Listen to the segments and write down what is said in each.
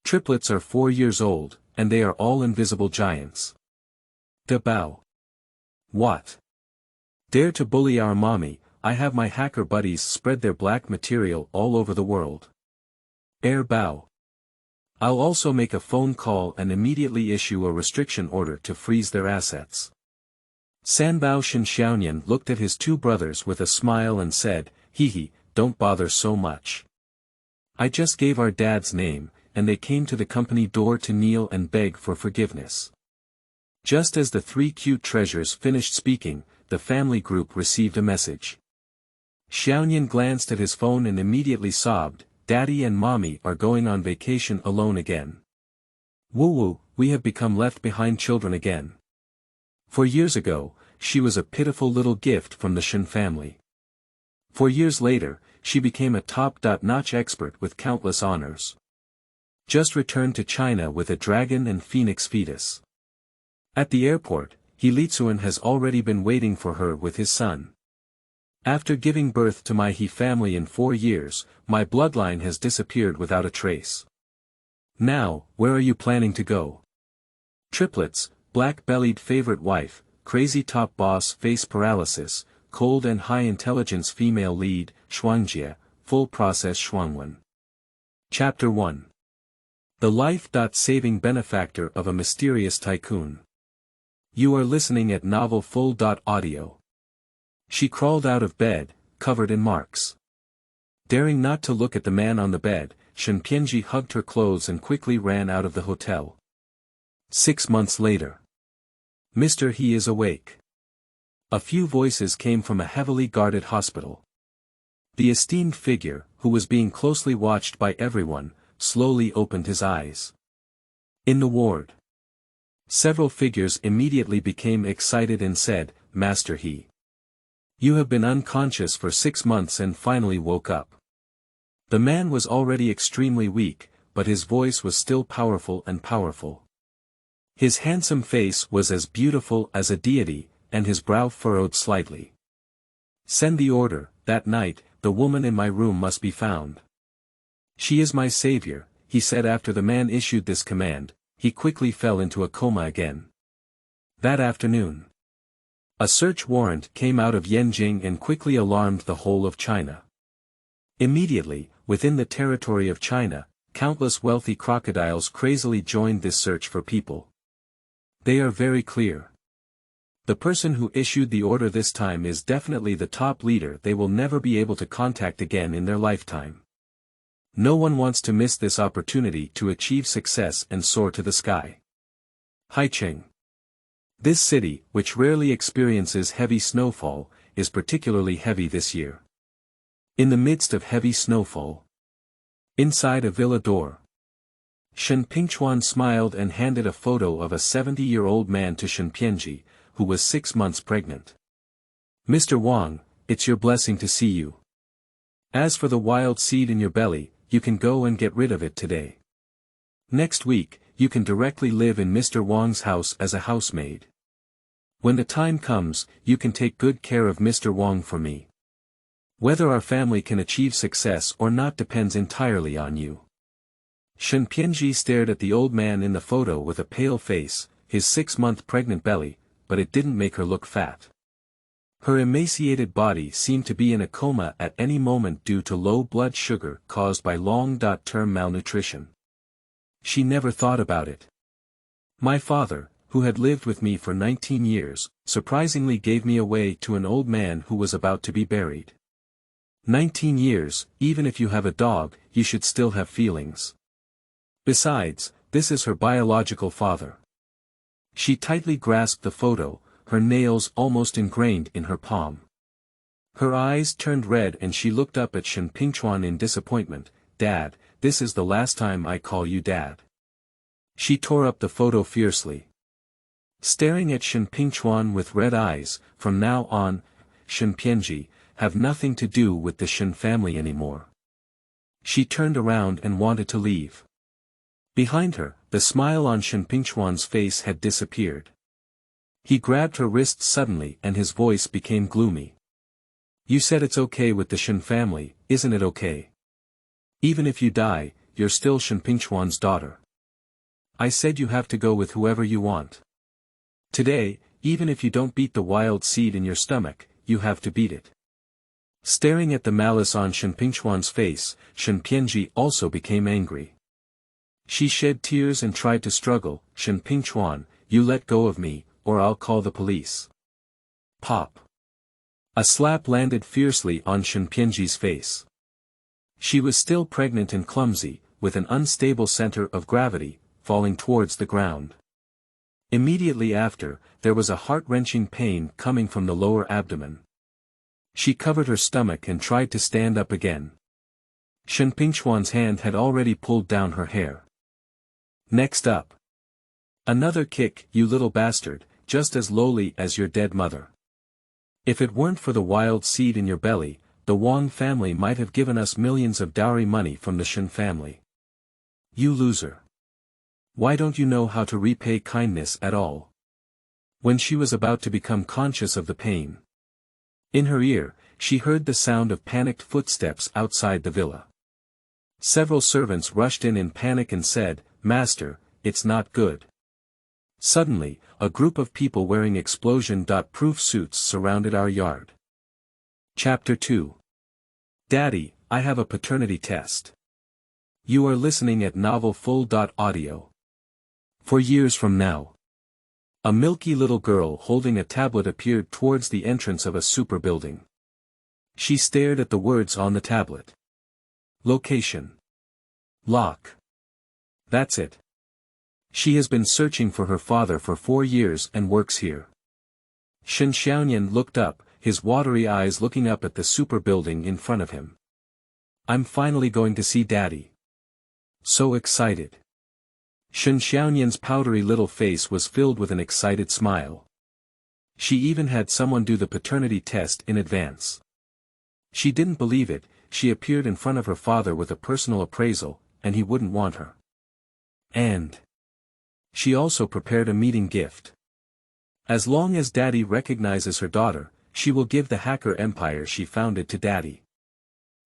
Triplets are 4 years old, and they are all invisible giants. Da. What? Dare to bully our mommy? I have my hacker buddies spread their black material all over the world. Bao. I'll also make a phone call and immediately issue a restriction order to freeze their assets. Sanbao Shen Xiaonian looked at his two brothers with a smile and said, Hehe, don't bother so much. I just gave our dad's name, and they came to the company door to kneel and beg for forgiveness. Just as the three cute treasures finished speaking, the family group received a message. Xiaonian glanced at his phone and immediately sobbed, Daddy and Mommy are going on vacation alone again. Wuwuwu, we have become left behind children again. 4 years ago, she was a pitiful little gift from the Shen family. 4 years later, she became a top-notch expert with countless honors. Just returned to China with a dragon and phoenix fetus. At the airport, Licun has already been waiting for her with his son. After giving birth to my He family in 4 years, my bloodline has disappeared without a trace. Now, where are you planning to go? Triplets, black-bellied favorite wife, crazy top boss face paralysis, cold and high-intelligence female lead, Shuangjie, full process Shuangwen. Chapter 1. The life-saving benefactor of a mysterious tycoon. You are listening at novel full.audio. She crawled out of bed, covered in marks. Daring not to look at the man on the bed, Shuangjie hugged her clothes and quickly ran out of the hotel. 6 months later. Mr. He is awake. A few voices came from a heavily guarded hospital. The esteemed figure, who was being closely watched by everyone, slowly opened his eyes. In the ward. Several figures immediately became excited and said, Master He. You have been unconscious for 6 months and finally woke up. The man was already extremely weak, but his voice was still powerful and powerful. His handsome face was as beautiful as a deity, and his brow furrowed slightly. Send the order, that night, the woman in my room must be found. She is my savior, he said after the man issued this command. He quickly fell into a coma again. That afternoon. A search warrant came out of Yanjing and quickly alarmed the whole of China. Immediately, within the territory of China, countless wealthy crocodiles crazily joined this search for people. They are very clear. The person who issued the order this time is definitely the top leader they will never be able to contact again in their lifetime. No one wants to miss this opportunity to achieve success and soar to the sky. Haicheng. This city, which rarely experiences heavy snowfall, is particularly heavy this year. In the midst of heavy snowfall. Inside a villa door. Shen Pingchuan smiled and handed a photo of a 70-year-old man to Shuangjie, who was 6 months pregnant. Mr. Wang, it's your blessing to see you. As for the wild seed in your belly, you can go and get rid of it today. Next week, you can directly live in Mr. Wang's house as a housemaid. When the time comes, you can take good care of Mr. Wang for me. Whether our family can achieve success or not depends entirely on you. Shuangjie stared at the old man in the photo with a pale face, his 6-month pregnant belly, but it didn't make her look fat. Her emaciated body seemed to be in a coma at any moment due to low blood sugar caused by long-term malnutrition. She never thought about it. My father, who had lived with me for 19 years, surprisingly gave me away to an old man who was about to be buried. 19 years, even if you have a dog, you should still have feelings. Besides, this is her biological father. She tightly grasped the photo, her nails almost ingrained in her palm. Her eyes turned red and she looked up at Shen Pingchuan in disappointment. Dad, this is the last time I call you Dad. She tore up the photo fiercely. Staring at Shen Pingchuan with red eyes, from now on, Shuangjie, have nothing to do with the Shen family anymore. She turned around and wanted to leave. Behind her, the smile on Shen Pingchuan's face had disappeared. He grabbed her wrist suddenly and his voice became gloomy. You said it's okay with the Shen family, isn't it okay? Even if you die, you're still Shen Pingchuan's daughter. I said you have to go with whoever you want. Today, even if you don't beat the wild seed in your stomach, you have to beat it. Staring at the malice on Shen Pingchuan's face, Shen Pianji also became angry. She shed tears and tried to struggle. Shen Pingchuan, you let go of me, or I'll call the police. Pop. A slap landed fiercely on Shen Pianji's face. She was still pregnant and clumsy, with an unstable center of gravity, falling towards the ground. Immediately after, there was a heart-wrenching pain coming from the lower abdomen. She covered her stomach and tried to stand up again. Shen Pingchuan's hand had already pulled down her hair. Next up. Another kick, you little bastard, just as lowly as your dead mother. If it weren't for the wild seed in your belly, the Wang family might have given us millions of dowry money from the Shen family. You loser. Why don't you know how to repay kindness at all? When she was about to become conscious of the pain. In her ear, she heard the sound of panicked footsteps outside the villa. Several servants rushed in panic and said, "Master, it's not good." Suddenly, a group of people wearing explosion-proof suits surrounded our yard. Chapter 2. Daddy, I have a paternity test. You are listening at novel-full.audio. 4 years from now. A milky little girl holding a tablet appeared towards the entrance of a super building. She stared at the words on the tablet. Location. Lock. That's it. She has been searching for her father for 4 years and works here. Shen Xiaonian looked up, his watery eyes looking up at the super building in front of him. I'm finally going to see Daddy. So excited. Shen Xiaonian's powdery little face was filled with an excited smile. She even had someone do the paternity test in advance. She didn't believe it. She appeared in front of her father with a personal appraisal, and he wouldn't want her. And she also prepared a meeting gift. As long as Daddy recognizes her daughter, she will give the hacker empire she founded to Daddy.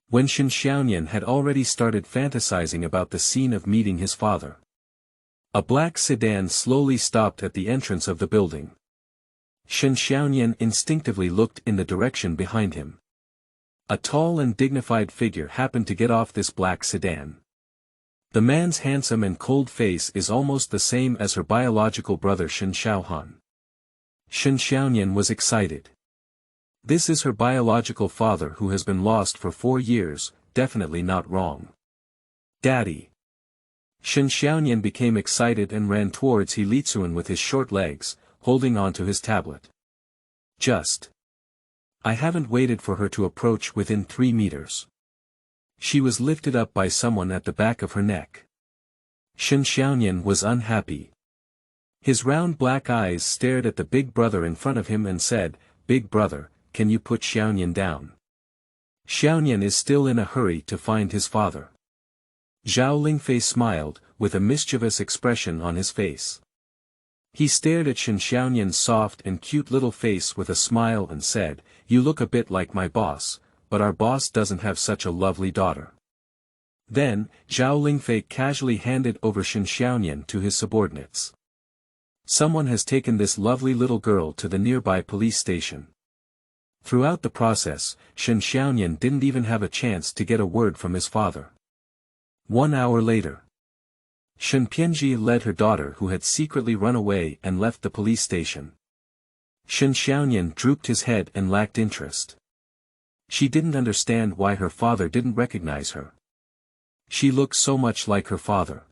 When Shen Xiaonian had already started fantasizing about the scene of meeting his father. A black sedan slowly stopped at the entrance of the building. Shen Xiaonian instinctively looked in the direction behind him. A tall and dignified figure happened to get off this black sedan. The man's handsome and cold face is almost the same as her biological brother Shen Xiaohan. Shen Xiaonian was excited. This is her biological father who has been lost for 4 years, definitely not wrong. Daddy. Shen Xiaonian became excited and ran towards Licun with his short legs, holding onto his tablet. Just. I haven't waited for her to approach within 3 meters. She was lifted up by someone at the back of her neck. Shen Xiaonian was unhappy. His round black eyes stared at the big brother in front of him and said, "Big brother, can you put Xiaonian down?" Xiaonian is still in a hurry to find his father. Zhao Lingfei smiled, with a mischievous expression on his face. He stared at Shen Xiaonian's soft and cute little face with a smile and said, "You look a bit like my boss, but our boss doesn't have such a lovely daughter." Then, Zhao Lingfei casually handed over Shen Xiaonian to his subordinates. Someone has taken this lovely little girl to the nearby police station. Throughout the process, Shen Xiaonian didn't even have a chance to get a word from his father. 1 hour later. Shen Pianji led her daughter who had secretly run away and left the police station. Shen Xiaonian drooped his head and lacked interest. She didn't understand why her father didn't recognize her. She looked so much like her father.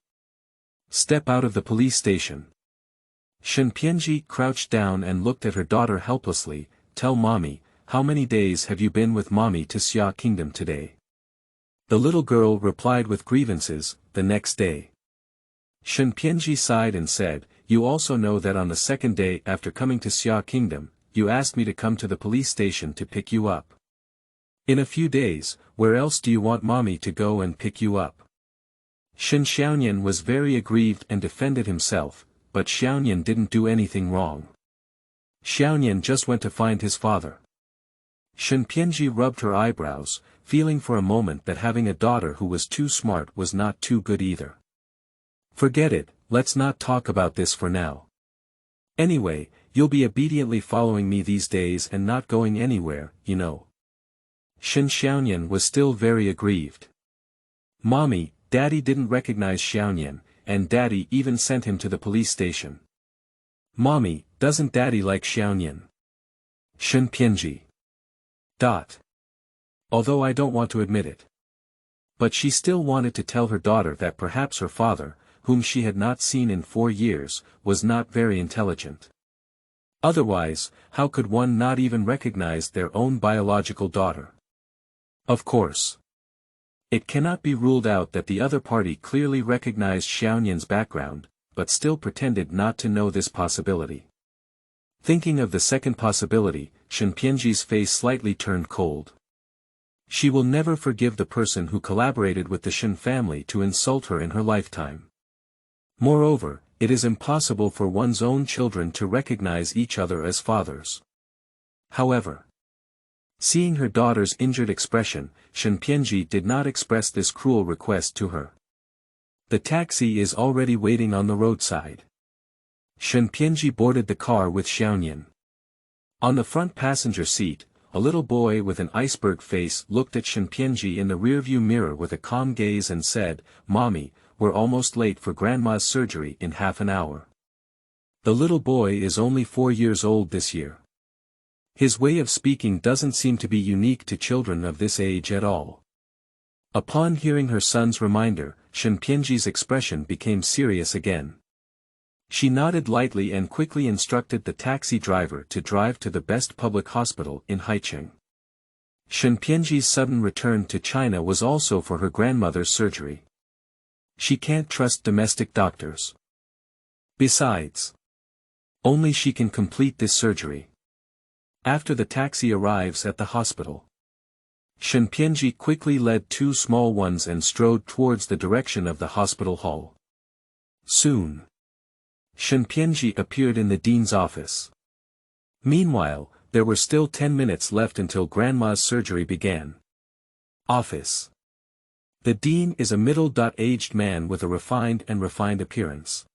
Step out of the police station. Shen Pianji crouched down and looked at her daughter helplessly. Tell mommy, how many days have you been with mommy to Xia Kingdom today? The little girl replied with grievances, the next day. Shen Pianji sighed and said, you also know that on the 2nd day after coming to Xia Kingdom, you asked me to come to the police station to pick you up. In a few days, where else do you want mommy to go and pick you up? Shen Xiaonian was very aggrieved and defended himself, but Xiaonian didn't do anything wrong. Xiaonian just went to find his father. Shen Pianji rubbed her eyebrows, feeling for a moment that having a daughter who was too smart was not too good either. Forget it, let's not talk about this for now. Anyway, you'll be obediently following me these days and not going anywhere, you know. Shen Xiaonian was still very aggrieved. Mommy, Daddy didn't recognize Xiaonian, and Daddy even sent him to the police station. Mommy, doesn't Daddy like Xiaonian? Shen Pianji. Although I don't want to admit it. But she still wanted to tell her daughter that perhaps her father, whom she had not seen in 4 years, was not very intelligent. Otherwise, how could one not even recognize their own biological daughter? Of course. It cannot be ruled out that the other party clearly recognized Xiaonian's background, but still pretended not to know this possibility. Thinking of the second possibility, Shen Pianji's face slightly turned cold. She will never forgive the person who collaborated with the Shen family to insult her in her lifetime. Moreover, it is impossible for one's own children to recognize each other as fathers. However, seeing her daughter's injured expression, Shen Pianji did not express this cruel request to her. The taxi is already waiting on the roadside. Shen Pianji boarded the car with Xiaonian. On the front passenger seat, a little boy with an iceberg face looked at Shen Pianji in the rearview mirror with a calm gaze and said, "Mommy, we're almost late for Grandma's surgery in half an hour." The little boy is only 4 years old this year. His way of speaking doesn't seem to be unique to children of this age at all. Upon hearing her son's reminder, Shen Pianji's expression became serious again. She nodded lightly and quickly instructed the taxi driver to drive to the best public hospital in Haicheng. Shen Pianji's sudden return to China was also for her grandmother's surgery. She can't trust domestic doctors. Besides, only she can complete this surgery. After the taxi arrives at the hospital, Shen Pianji quickly led 2 small ones and strode towards the direction of the hospital hall. Soon, Shen Pianji appeared in the dean's office. Meanwhile, there were still 10 minutes left until Grandma's surgery began. Office. The dean is a middle-aged man with a refined appearance.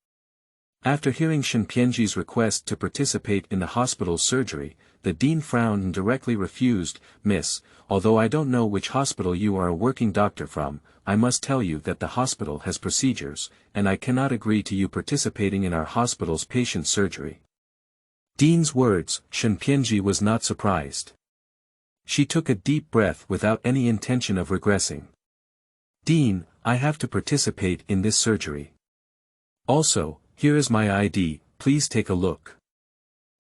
After hearing Shen Pianji's request to participate in the hospital's surgery, the dean frowned and directly refused. "Miss, although I don't know which hospital you are a working doctor from, I must tell you that the hospital has procedures, and I cannot agree to you participating in our hospital's patient surgery." Dean's words, Shen Pianji was not surprised. She took a deep breath without any intention of regressing. "Dean, I have to participate in this surgery. Also, here is my ID, please take a look."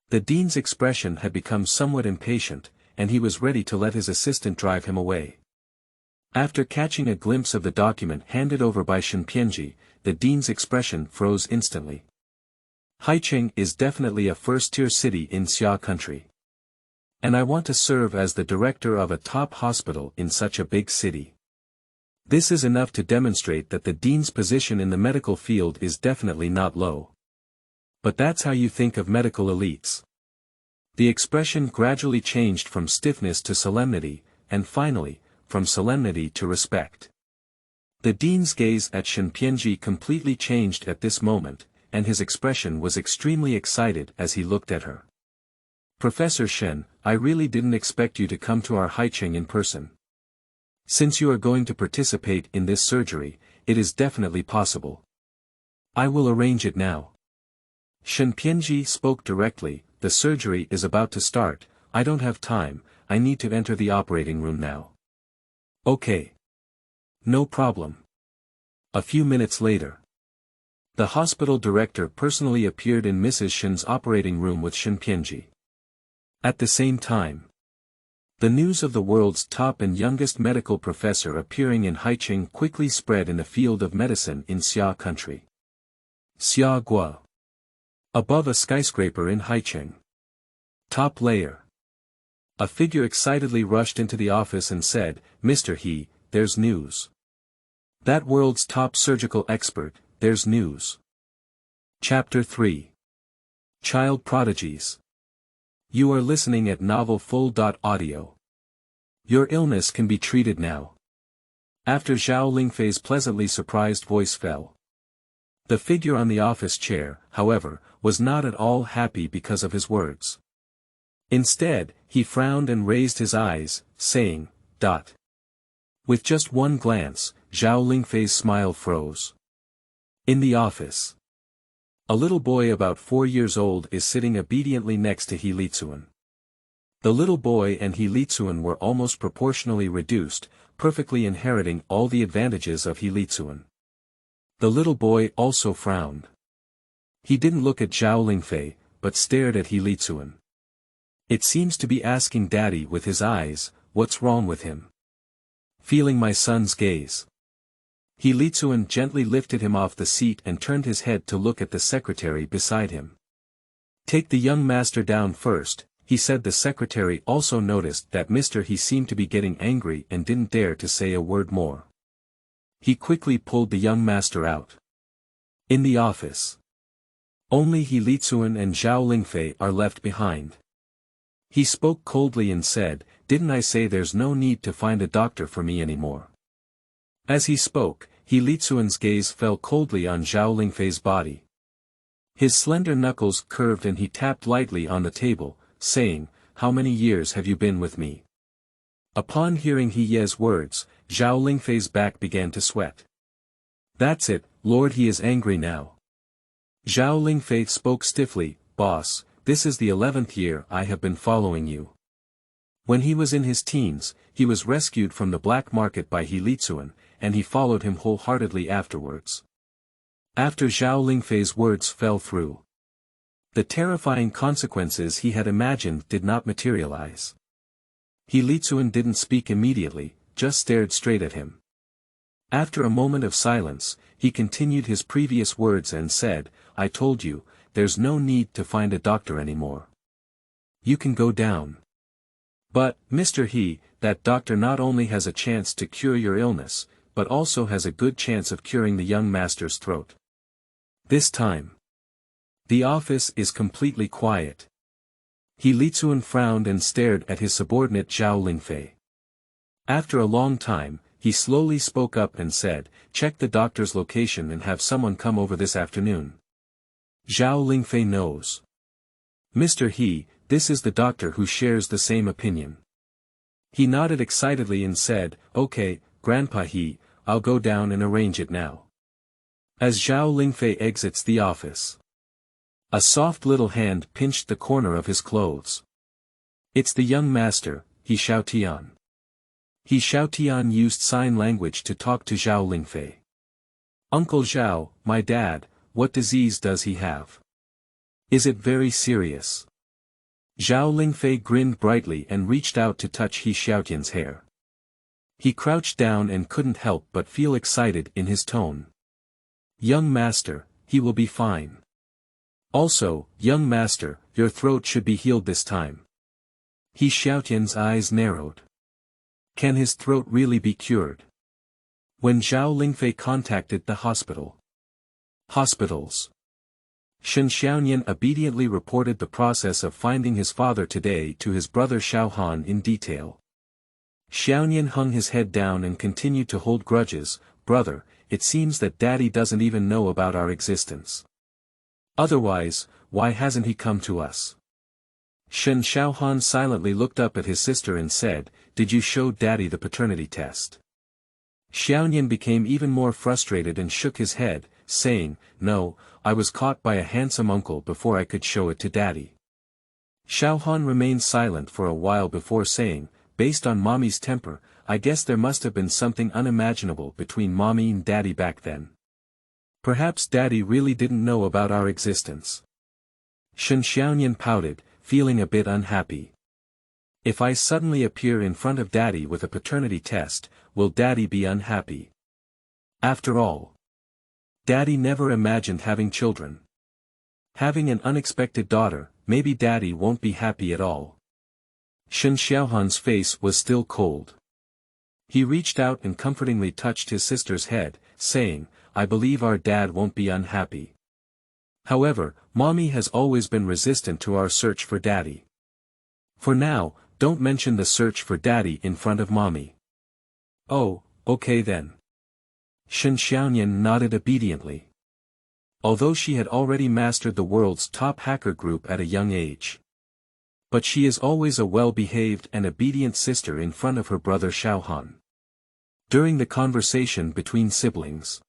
The dean's expression had become somewhat impatient, and he was ready to let his assistant drive him away. After catching a glimpse of the document handed over by Shen Pianji, the dean's expression froze instantly. Haicheng is definitely a first-tier city in Xia country. And I want to serve as the director of a top hospital in such a big city. This is enough to demonstrate that the dean's position in the medical field is definitely not low. But that's how you think of medical elites. The expression gradually changed from stiffness to solemnity, and finally, from solemnity to respect. The dean's gaze at Shen Pianji completely changed at this moment, and his expression was extremely excited as he looked at her. "Professor Shen, I really didn't expect you to come to our Haicheng in person. Since you are going to participate in this surgery, it is definitely possible. I will arrange it now." Shen Pianji spoke directly. "The surgery is about to start, I don't have time, I need to enter the operating room now." "Okay. No problem." A few minutes later, the hospital director personally appeared in Mrs. Shen's operating room with Shen Pianji. At the same time, the news of the world's top and youngest medical professor appearing in Haicheng quickly spread in the field of medicine in Xia country. Xia Gua. Above a skyscraper in Haicheng. Top layer. A figure excitedly rushed into the office and said, "Mr. He, there's news. That world's top surgical expert, there's news." Chapter 3. Child Prodigies. You are listening at novelfull.audio. Your illness can be treated now. After Zhao Lingfei's pleasantly surprised voice fell. The figure on the office chair, however, was not at all happy because of his words. Instead, he frowned and raised his eyes, saying, "Dot." With just one glance, Zhao Lingfei's smile froze. In the office, a little boy about 4 years old is sitting obediently next to He Licun. The little boy and He Licun were almost proportionally reduced, perfectly inheriting all the advantages of He Licun. The little boy also frowned. He didn't look at Zhao Lingfei, but stared at He Licun. It seems to be asking Daddy with his eyes, what's wrong with him? Feeling my son's gaze. He Licun gently lifted him off the seat and turned his head to look at the secretary beside him. Take the young master down first, he said. The secretary also noticed that Mr. He seemed to be getting angry and didn't dare to say a word more. He quickly pulled the young master out. In the office, only He Licun and Zhao Lingfei are left behind. He spoke coldly and said, "Didn't I say there's no need to find a doctor for me anymore?" As he spoke, He Licun's gaze fell coldly on Zhao Lingfei's body. His slender knuckles curved and he tapped lightly on the table, saying, "How many years have you been with me?" Upon hearing He Ye's words, Zhao Lingfei's back began to sweat. That's it, Lord, he is angry now. Zhao Lingfei spoke stiffly, "Boss, this is the 11th year I have been following you." When he was in his teens, he was rescued from the black market by He Licun, and he followed him wholeheartedly afterwards. After Zhao Lingfei's words fell through, the terrifying consequences he had imagined did not materialize. He Licun didn't speak immediately, just stared straight at him. After a moment of silence, he continued his previous words and said, "I told you, there's no need to find a doctor anymore. You can go down. But, Mr. He, that doctor not only has a chance to cure your illness, but also has a good chance of curing the young master's throat." This time, the office is completely quiet. He Licun frowned and stared at his subordinate Zhao Lingfei. After a long time, he slowly spoke up and said, "Check the doctor's location and have someone come over this afternoon." Zhao Lingfei knows. Mr. He, this is the doctor who shares the same opinion. He nodded excitedly and said, "Okay, Grandpa He, I'll go down and arrange it now." As Zhao Lingfei exits the office, a soft little hand pinched the corner of his clothes. It's the young master, He Xiaotian. He Xiaotian used sign language to talk to Zhao Lingfei. "Uncle Zhao, my dad, what disease does he have? Is it very serious?" Zhao Lingfei grinned brightly and reached out to touch He Xiaotian's hair. He crouched down and couldn't help but feel excited in his tone. "Young master, he will be fine. Also, young master, your throat should be healed this time." He Xiaotian's eyes narrowed. Can his throat really be cured? When Zhao Lingfei contacted the hospitals, Shen Xiaonian obediently reported the process of finding his father today to his brother Xiaohan in detail. Xiaonian hung his head down and continued to hold grudges. "Brother, it seems that Daddy doesn't even know about our existence. Otherwise, why hasn't he come to us?" Shen Xiaohan silently looked up at his sister and said, "Did you show Daddy the paternity test?" Xiaonian became even more frustrated and shook his head, saying, "No, I was caught by a handsome uncle before I could show it to Daddy." Xiaohan remained silent for a while before saying, "Based on Mommy's temper, I guess there must have been something unimaginable between Mommy and Daddy back then. Perhaps Daddy really didn't know about our existence." Shen Xiaonian pouted, feeling a bit unhappy. "If I suddenly appear in front of Daddy with a paternity test, will Daddy be unhappy? After all, Daddy never imagined having children. Having an unexpected daughter, maybe Daddy won't be happy at all." Shen Xiaohan's face was still cold. He reached out and comfortingly touched his sister's head, saying, "I believe our dad won't be unhappy. However, Mommy has always been resistant to our search for Daddy. For now, don't mention the search for daddy in front of mommy. Oh, okay then. Shen Xiaonian nodded obediently. Although she had already mastered the world's top hacker group at a young age. But she is always a well-behaved and obedient sister in front of her brother Xiaohan. During the conversation between siblings,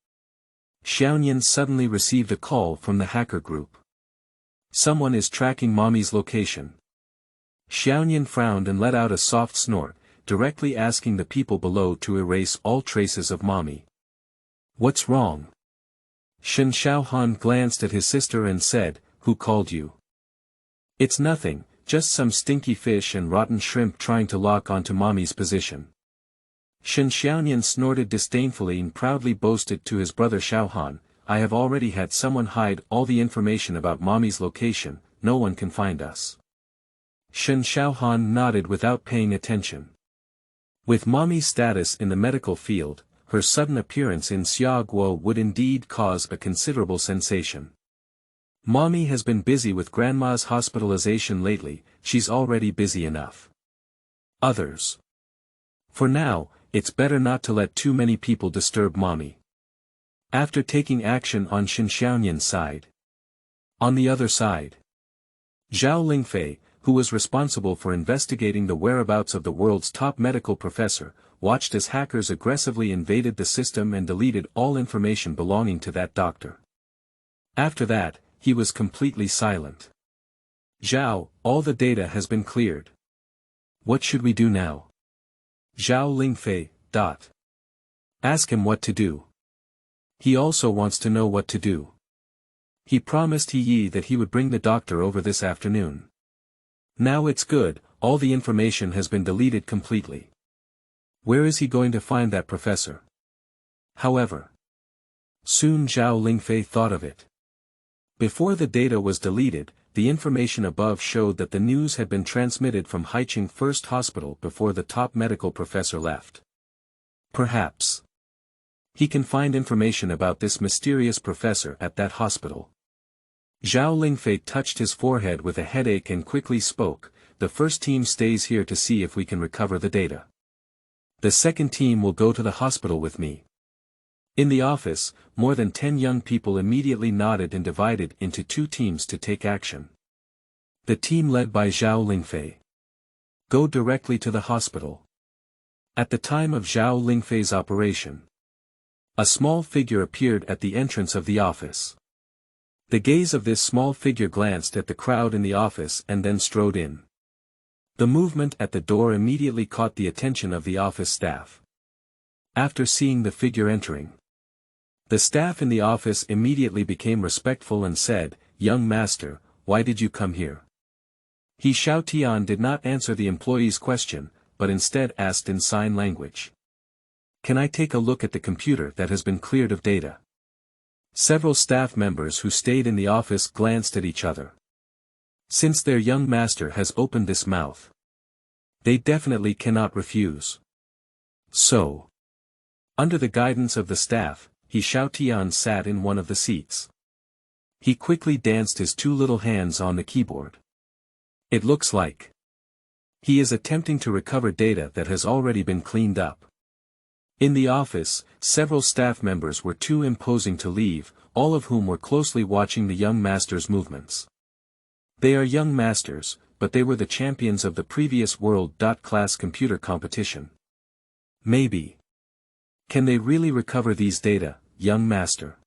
Xiaonian suddenly received a call from the hacker group. Someone is tracking mommy's location. Xiaonian frowned and let out a soft snort, directly asking the people below to erase all traces of mommy. What's wrong? Shen Xiaohan glanced at his sister and said, Who called you? It's nothing, just some stinky fish and rotten shrimp trying to lock onto mommy's position. Shen Xiaonian snorted disdainfully and proudly boasted to his brother Xiaohan, I have already had someone hide all the information about mommy's location, no one can find us. Shen Xiaohan nodded without paying attention. With mommy's status in the medical field, her sudden appearance in Xiaoguo would indeed cause a considerable sensation. Mommy has been busy with grandma's hospitalization lately, she's already busy enough. Others. For now, it's better not to let too many people disturb mommy. After taking action on Shen Xiaonian's side. On the other side, Zhao Lingfei, who was responsible for investigating the whereabouts of the world's top medical professor, watched as hackers aggressively invaded the system and deleted all information belonging to that doctor. After that, he was completely silent. Zhao, all the data has been cleared. What should we do now? Zhao Lingfei. Ask him what to do. He also wants to know what to do. He promised Hehe that he would bring the doctor over this afternoon. Now it's good, all the information has been deleted completely. Where is he going to find that professor? However, soon Zhao Lingfei thought of it. Before the data was deleted, the information above showed that the news had been transmitted from Haiqing First Hospital before the top medical professor left. Perhaps he can find information about this mysterious professor at that hospital. Zhao Lingfei touched his forehead with a headache and quickly spoke, the first team stays here to see if we can recover the data. The second team will go to the hospital with me. In the office, more than 10 young people immediately nodded and divided into 2 teams to take action. The team led by Zhao Lingfei. Go directly to the hospital. At the time of Zhao Lingfei's operation, a small figure appeared at the entrance of the office. The gaze of this small figure glanced at the crowd in the office and then strode in. The movement at the door immediately caught the attention of the office staff. After seeing the figure entering, the staff in the office immediately became respectful and said, Young master, why did you come here? He Xiaotian did not answer the employee's question, but instead asked in sign language. Can I take a look at the computer that has been cleared of data? Several staff members who stayed in the office glanced at each other. Since their young master has opened this mouth, they definitely cannot refuse. So, under the guidance of the staff, He Xiaotian sat in one of the seats. He quickly danced his 2 little hands on the keyboard. It looks like he is attempting to recover data that has already been cleaned up. In the office, several staff members were too imposing to leave, all of whom were closely watching the young master's movements. They are young masters, but they were the champions of the previous world-class computer competition. Maybe. Can they really recover these data, young master?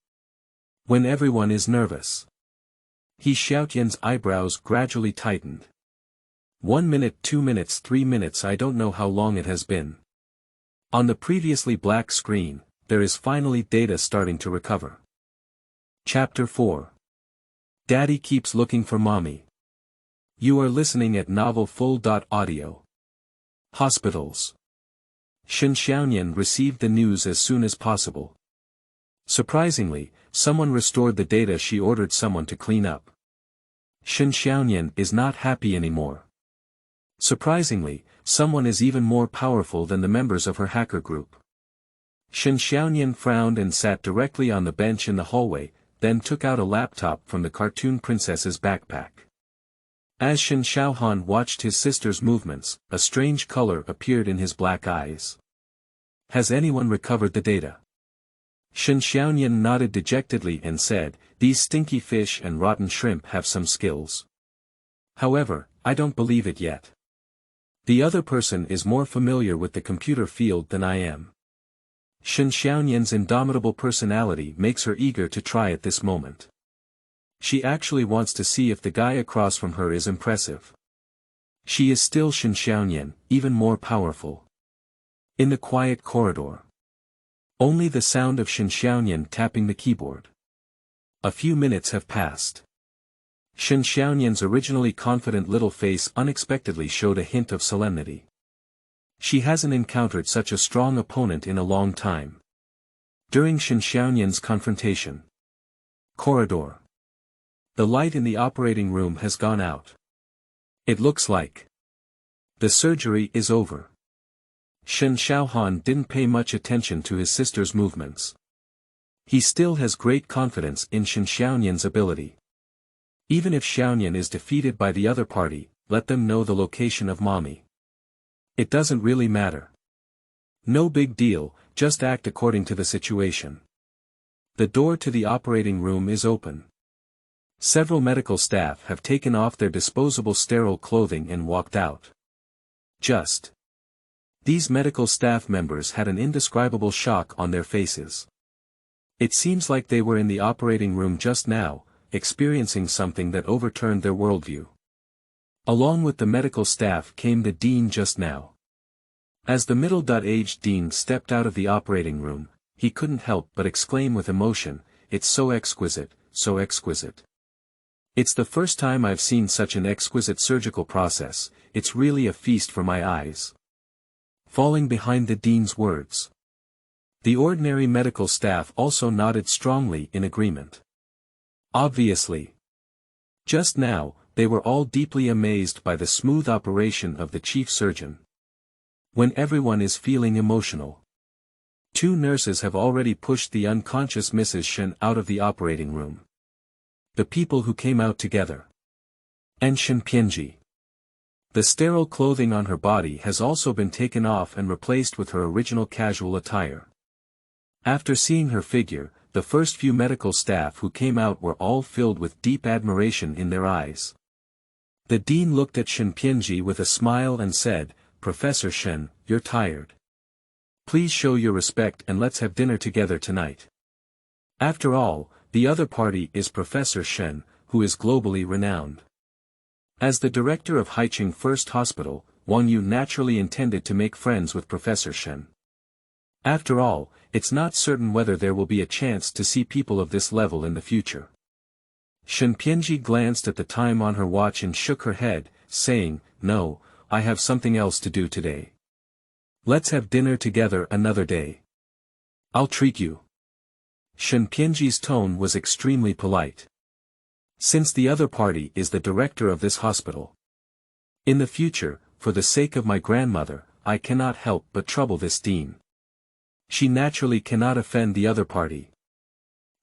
When everyone is nervous. He Xiaotian's eyebrows gradually tightened. 1 minute, 2 minutes, 3 minutes, I don't know how long it has been. On the previously black screen, there is finally data starting to recover. Chapter 4. Daddy keeps looking for mommy. You are listening at novelfull.audio. Hospitals. Shen Xiaonian received the news as soon as possible. Surprisingly, someone restored the data she ordered someone to clean up. Shen Xiaonian is not happy anymore. Surprisingly, someone is even more powerful than the members of her hacker group. Shen Xiaonian frowned and sat directly on the bench in the hallway, then took out a laptop from the cartoon princess's backpack. As Shen Xiaohan watched his sister's movements, a strange color appeared in his black eyes. Has anyone recovered the data? Shen Xiaonian nodded dejectedly and said, these stinky fish and rotten shrimp have some skills. However, I don't believe it yet. The other person is more familiar with the computer field than I am. Shen Xiaonian's indomitable personality makes her eager to try at this moment. She actually wants to see if the guy across from her is impressive. She is still Shen Xiaonian, even more powerful. In the quiet corridor. Only the sound of Shen Xiaonian tapping the keyboard. A few minutes have passed. Shen Xiaonian's originally confident little face unexpectedly showed a hint of solemnity. She hasn't encountered such a strong opponent in a long time. During Shen Xiaonian's confrontation. Corridor. The light in the operating room has gone out. It looks like the surgery is over. Shen Xiaohan didn't pay much attention to his sister's movements. He still has great confidence in Shen Xiaonian's ability. Even if Xiaonian is defeated by the other party, let them know the location of mommy. It doesn't really matter. No big deal, just act according to the situation. The door to the operating room is open. Several medical staff have taken off their disposable sterile clothing and walked out. Just. These medical staff members had an indescribable shock on their faces. It seems like they were in the operating room just now, experiencing something that overturned their worldview. Along with the medical staff came the dean just now. As the middle-aged dean stepped out of the operating room, he couldn't help but exclaim with emotion, "It's so exquisite, so exquisite. It's the first time I've seen such an exquisite surgical process, it's really a feast for my eyes." Falling behind the dean's words. The ordinary medical staff also nodded strongly in agreement. Obviously. Just now, they were all deeply amazed by the smooth operation of the chief surgeon. When everyone is feeling emotional. Two nurses have already pushed the unconscious Mrs. Shen out of the operating room. The people who came out together. And Shuangjie. The sterile clothing on her body has also been taken off and replaced with her original casual attire. After seeing her figure, the first few medical staff who came out were all filled with deep admiration in their eyes. The dean looked at Shuangjie with a smile and said, "Professor Shen, you're tired. Please show your respect and let's have dinner together tonight." After all, the other party is Professor Shen, who is globally renowned. As the director of Haicheng First Hospital, Wang Yu naturally intended to make friends with Professor Shen. After all, it's not certain whether there will be a chance to see people of this level in the future. Shuangjie glanced at the time on her watch and shook her head, saying, "No, I have something else to do today. Let's have dinner together another day. I'll treat you." Shuangjie's tone was extremely polite. Since the other party is the director of this hospital. In the future, for the sake of my grandmother, I cannot help but trouble this dean. She naturally cannot offend the other party.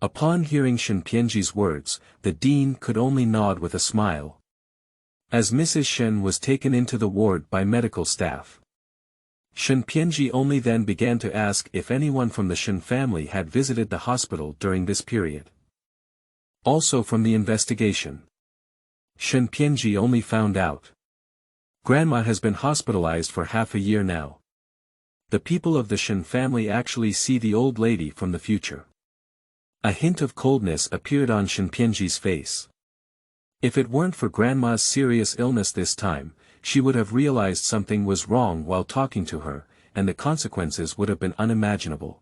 Upon hearing Shuangjie's words, the dean could only nod with a smile. As Mrs. Shen was taken into the ward by medical staff. Shuangjie only then began to ask if anyone from the Shen family had visited the hospital during this period. Also from the investigation. Shuangjie only found out. Grandma has been hospitalized for half a year now. The people of the Shen family actually see the old lady from the future. A hint of coldness appeared on Shuangjie's face. If it weren't for Grandma's serious illness this time, she would have realized something was wrong while talking to her, and the consequences would have been unimaginable.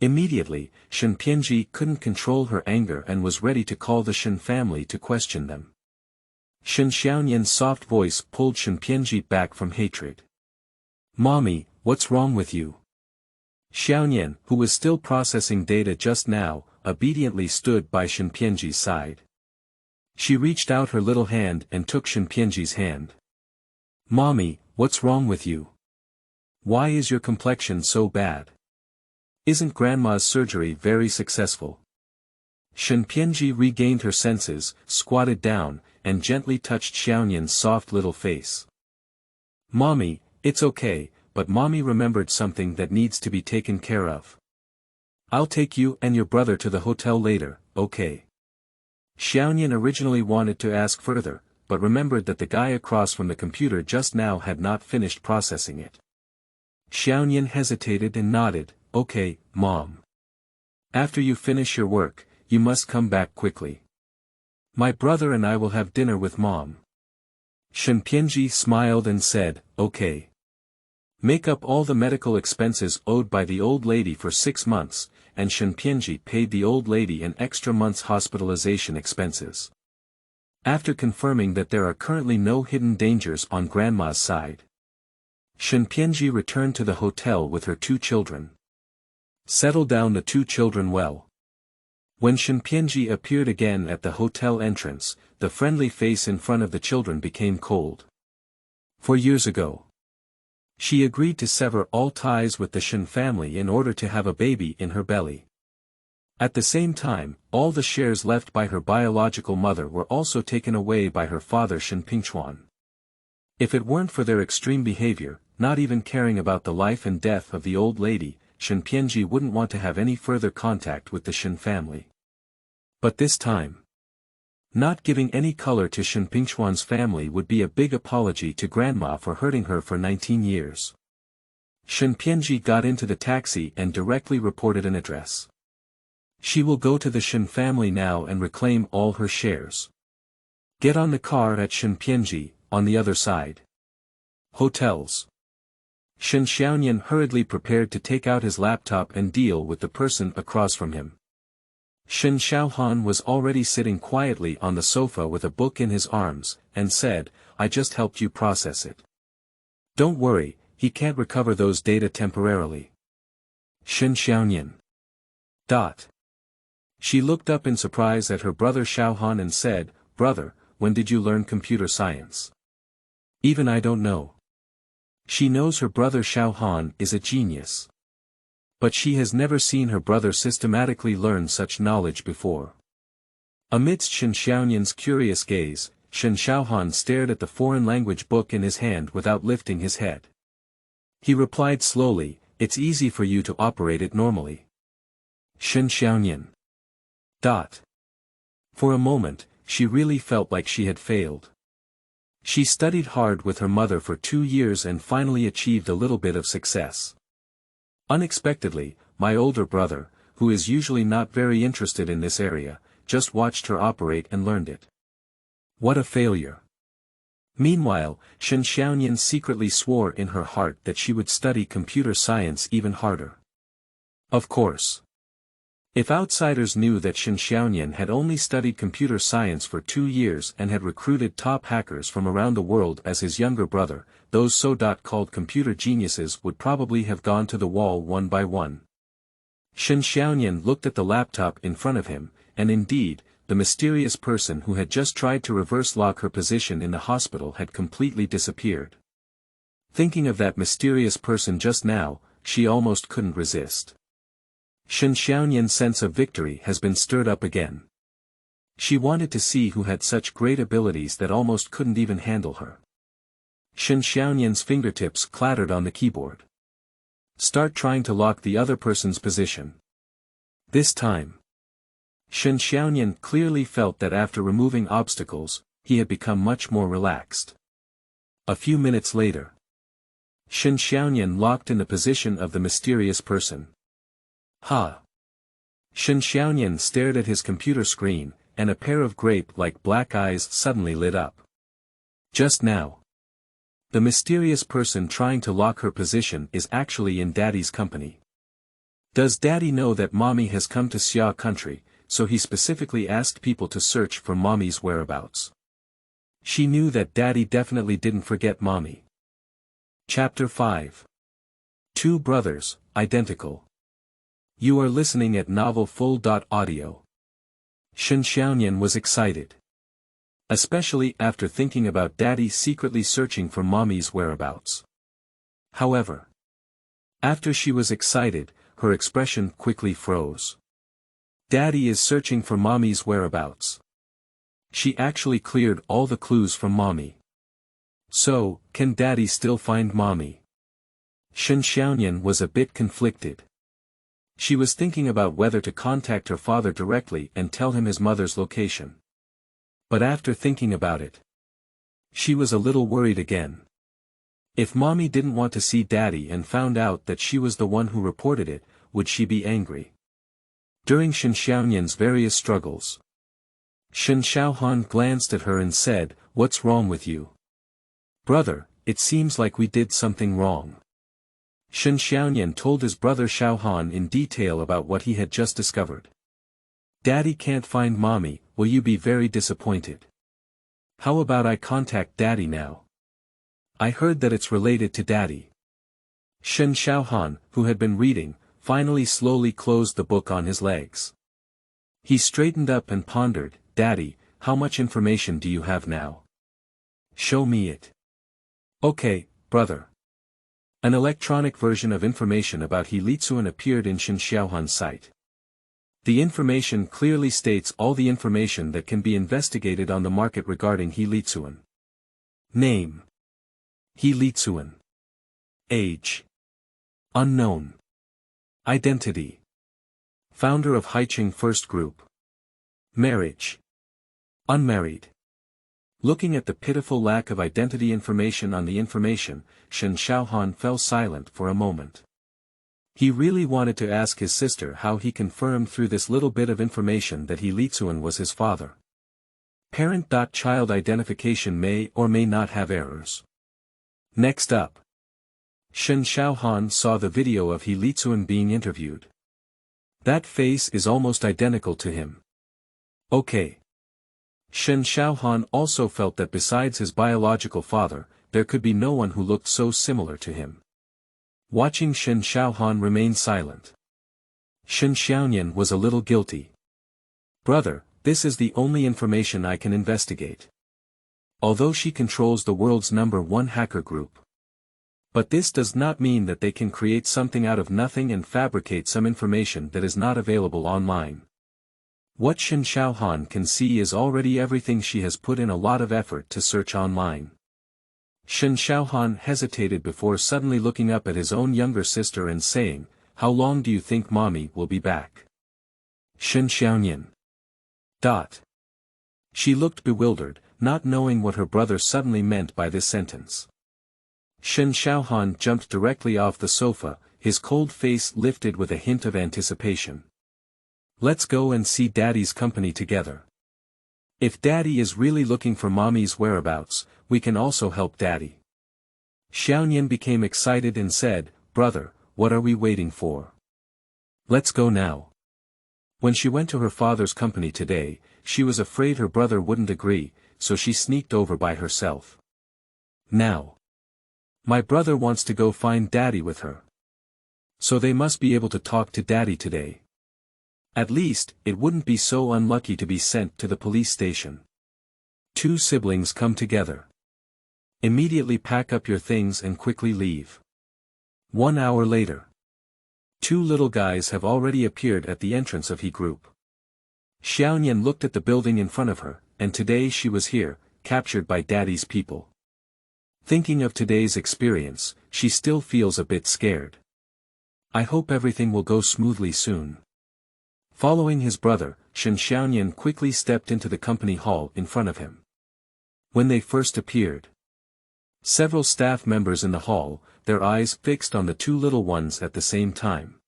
Immediately, Shuangjie couldn't control her anger and was ready to call the Shen family to question them. Shen Xiaonian's soft voice pulled Shuangjie back from hatred. "Mommy, what's wrong with you?" Xiaonian, who was still processing data just now, obediently stood by Shuangjie's side. She reached out her little hand and took Shuangjie's hand. "Mommy, what's wrong with you? Why is your complexion so bad? Isn't Grandma's surgery very successful?" Shuangjie regained her senses, squatted down, and gently touched Xiaonian's soft little face. "Mommy, it's okay, but Mommy remembered something that needs to be taken care of. I'll take you and your brother to the hotel later, okay?" Xiaonian originally wanted to ask further, but remembered that the guy across from the computer just now had not finished processing it. Xiaonian hesitated and nodded, "Okay, Mom. After you finish your work, you must come back quickly. My brother and I will have dinner with Mom." Shuangjie smiled and said, "Okay. Make up all the medical expenses owed by the old lady for 6 months, and Shuangjie paid the old lady an extra month's hospitalization expenses. After confirming that there are currently no hidden dangers on Grandma's side, Shuangjie returned to the hotel with her 2 children. Settle down the 2 children well. When Shuangjie appeared again at the hotel entrance, the friendly face in front of the children became cold. 4 years ago, she agreed to sever all ties with the Shen family in order to have a baby in her belly. At the same time, all the shares left by her biological mother were also taken away by her father Shen Pingchuan. If it weren't for their extreme behavior, not even caring about the life and death of the old lady, Shuangjie wouldn't want to have any further contact with the Shen family. But this time, not giving any color to Shen Pingchuan's family would be a big apology to Grandma for hurting her for 19 years. Shuangjie got into the taxi and directly reported an address. She will go to the Shen family now and reclaim all her shares. Get on the car at Shuangjie, on the other side. Hotels. Shen Xiaonian hurriedly prepared to take out his laptop and deal with the person across from him. Shen Xiaohan was already sitting quietly on the sofa with a book in his arms, and said, "I just helped you process it. Don't worry, he can't recover those data temporarily." Shen Xiaonian. She looked up in surprise at her brother Xiaohan and said, "Brother, when did you learn computer science?" "Even I don't know." She knows her brother Xiaohan is a genius. But she has never seen her brother systematically learn such knowledge before. Amidst Shen Xiaonian's curious gaze, Shen Xiaohan stared at the foreign language book in his hand without lifting his head. He replied slowly, "It's easy for you to operate it normally." Shen Xiaonian. For a moment, she really felt like she had failed. She studied hard with her mother for 2 years and finally achieved a little bit of success. Unexpectedly, my older brother, who is usually not very interested in this area, just watched her operate and learned it. What a failure. Meanwhile, Shen Xiaonian secretly swore in her heart that she would study computer science even harder. Of course. If outsiders knew that Shen Xiaonian had only studied computer science for 2 years and had recruited top hackers from around the world as his younger brother, those so-called computer geniuses would probably have gone to the wall one by one. Shen Xiaonian looked at the laptop in front of him, and indeed, the mysterious person who had just tried to reverse lock her position in the hospital had completely disappeared. Thinking of that mysterious person just now, she almost couldn't resist. Shen Xiaonian's sense of victory has been stirred up again. She wanted to see who had such great abilities that almost couldn't even handle her. Shen Xiaonian's fingertips clattered on the keyboard. Start trying to lock the other person's position. This time, Shen Xiaonian clearly felt that after removing obstacles, he had become much more relaxed. A few minutes later, Shen Xiaonian locked in the position of the mysterious person. Shen Xiaonian stared at his computer screen, and a pair of grape-like black eyes suddenly lit up. Just now, the mysterious person trying to lock her position is actually in Daddy's company. Does Daddy know that Mommy has come to Xia country, so he specifically asked people to search for Mommy's whereabouts? She knew that Daddy definitely didn't forget Mommy. Chapter 5. 2 brothers, identical. You are listening at novelfull.audio. Shen Xiaonian was excited. Especially after thinking about Daddy secretly searching for Mommy's whereabouts. However, after she was excited, her expression quickly froze. Daddy is searching for Mommy's whereabouts. She actually cleared all the clues from mommy. So, can daddy still find mommy? Shen Xiaonian was a bit conflicted. She was thinking about whether to contact her father directly and tell him his mother's location. But after thinking about it, she was a little worried again. If mommy didn't want to see daddy and found out that she was the one who reported it, would she be angry? During Shen Xiaonian's various struggles, Shen Xiaohan glanced at her and said, "What's wrong with you? Brother, it seems like we did something wrong." Shen Xiaonian told his brother Xiaohan in detail about what he had just discovered. Daddy can't find mommy, will you be very disappointed? How about I contact daddy now? I heard that it's related to daddy. Shen Xiaohan, who had been reading, finally slowly closed the book on his legs. He straightened up and pondered, "Daddy, how much information do you have now? Show me it." "Okay, brother." An electronic version of information about Licun appeared in Shen Xiaohan's site. The information clearly states all the information that can be investigated on the market regarding Licun. Name: Licun. Age: unknown. Identity: founder of Haiqing First Group. Marriage: unmarried. Looking at the pitiful lack of identity information on the information, Shen Xiaohan fell silent for a moment. He really wanted to ask his sister how he confirmed through this little bit of information that Licun was his father. Parent-child identification may or may not have errors. Next up, Shen Xiaohan saw the video of Licun being interviewed. That face is almost identical to him. Okay. Shen Xiaohan also felt that besides his biological father, there could be no one who looked so similar to him. Watching Shen Xiaohan remain silent, Shen Xiaonian was a little guilty. "Brother, this is the only information I can investigate. Although she controls the world's #1 hacker group. But this does not mean that they can create something out of nothing and fabricate some information that is not available online. What Shen Xiaohan can see is already everything she has put in a lot of effort to search online." Shen Xiaohan hesitated before suddenly looking up at his own younger sister and saying, "How long do you think mommy will be back?" Shen Xiaonian. She looked bewildered, not knowing what her brother suddenly meant by this sentence. Shen Xiaohan jumped directly off the sofa, his cold face lifted with a hint of anticipation. "Let's go and see daddy's company together. If daddy is really looking for mommy's whereabouts, we can also help daddy." Xiaonian became excited and said, "Brother, what are we waiting for? Let's go now." When she went to her father's company today, she was afraid her brother wouldn't agree, so she sneaked over by herself. Now, my brother wants to go find daddy with her. So they must be able to talk to daddy today. At least, it wouldn't be so unlucky to be sent to the police station. Two siblings come together. Immediately pack up your things and quickly leave. 1 hour later. Two little guys have already appeared at the entrance of He Group. Xiaonian looked at the building in front of her, and today she was here, captured by daddy's people. Thinking of today's experience, she still feels a bit scared. I hope everything will go smoothly soon. Following his brother, Shen Xiaonian quickly stepped into the company hall in front of him. When they first appeared, several staff members in the hall, their eyes fixed on the two little ones at the same time.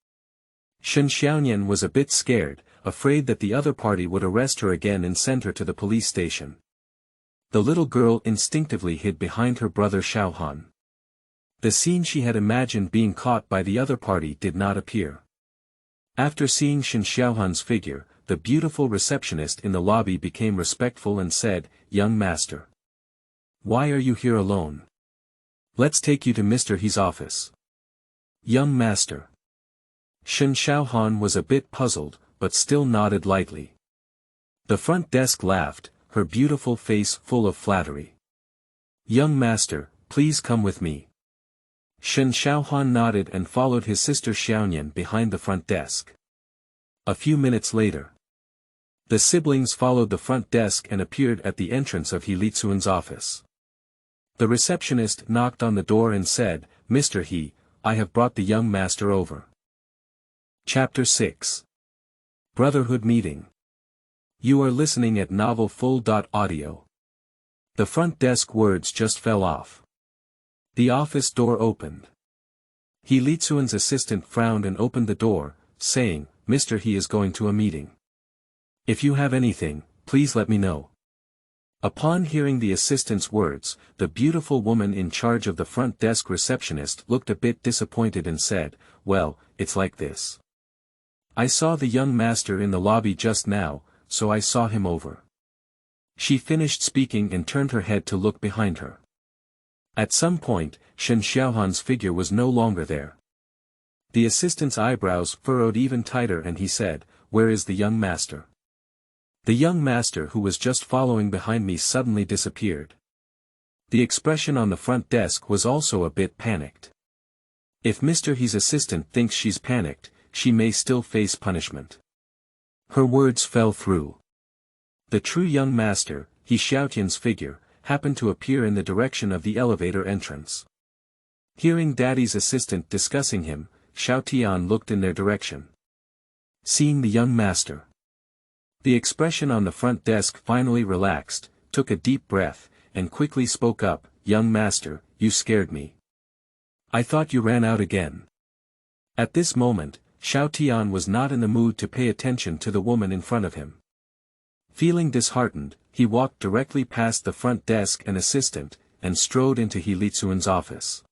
Shen Xiaonian was a bit scared, afraid that the other party would arrest her again and send her to the police station. The little girl instinctively hid behind her brother Xiaohan. The scene she had imagined being caught by the other party did not appear. After seeing Shen Xiaohan's figure, the beautiful receptionist in the lobby became respectful and said, "Young master. Why are you here alone? Let's take you to Mr. He's office." "Young master." Shen Xiaohan was a bit puzzled, but still nodded lightly. The front desk laughed, her beautiful face full of flattery. "Young master, please come with me." Shen Xiaohan nodded and followed his sister Xiaonian behind the front desk. A few minutes later, The siblings followed the front desk and appeared at the entrance of He Licun's office. The receptionist knocked on the door and said, "Mr. He, I have brought the young master over." Chapter 6. Brotherhood Meeting. You are listening at Novel Full.audio. The front desk words just fell off. The office door opened. He Licun's assistant frowned and opened the door, saying, "Mr. He is going to a meeting. If you have anything, please let me know." Upon hearing the assistant's words, the beautiful woman in charge of the front desk receptionist looked a bit disappointed and said, "Well, it's like this. I saw the young master in the lobby just now, so I saw him over." She finished speaking and turned her head to look behind her. At some point, Shen Xiaohan's figure was no longer there. The assistant's eyebrows furrowed even tighter and he said, "Where is the young master?" The young master who was just following behind me suddenly disappeared. The expression on the front desk was also a bit panicked. If Mr. He's assistant thinks she's panicked, she may still face punishment. Her words fell through. The true young master, He Xiaotian's figure, happened to appear in the direction of the elevator entrance. Hearing Daddy's assistant discussing him, Xiaotian looked in their direction. Seeing the young master, the expression on the front desk finally relaxed, took a deep breath, and quickly spoke up, "Young master, you scared me. I thought you ran out again." At this moment, Xiaotian was not in the mood to pay attention to the woman in front of him. Feeling disheartened, he walked directly past the front desk and assistant, and strode into He Licun's office.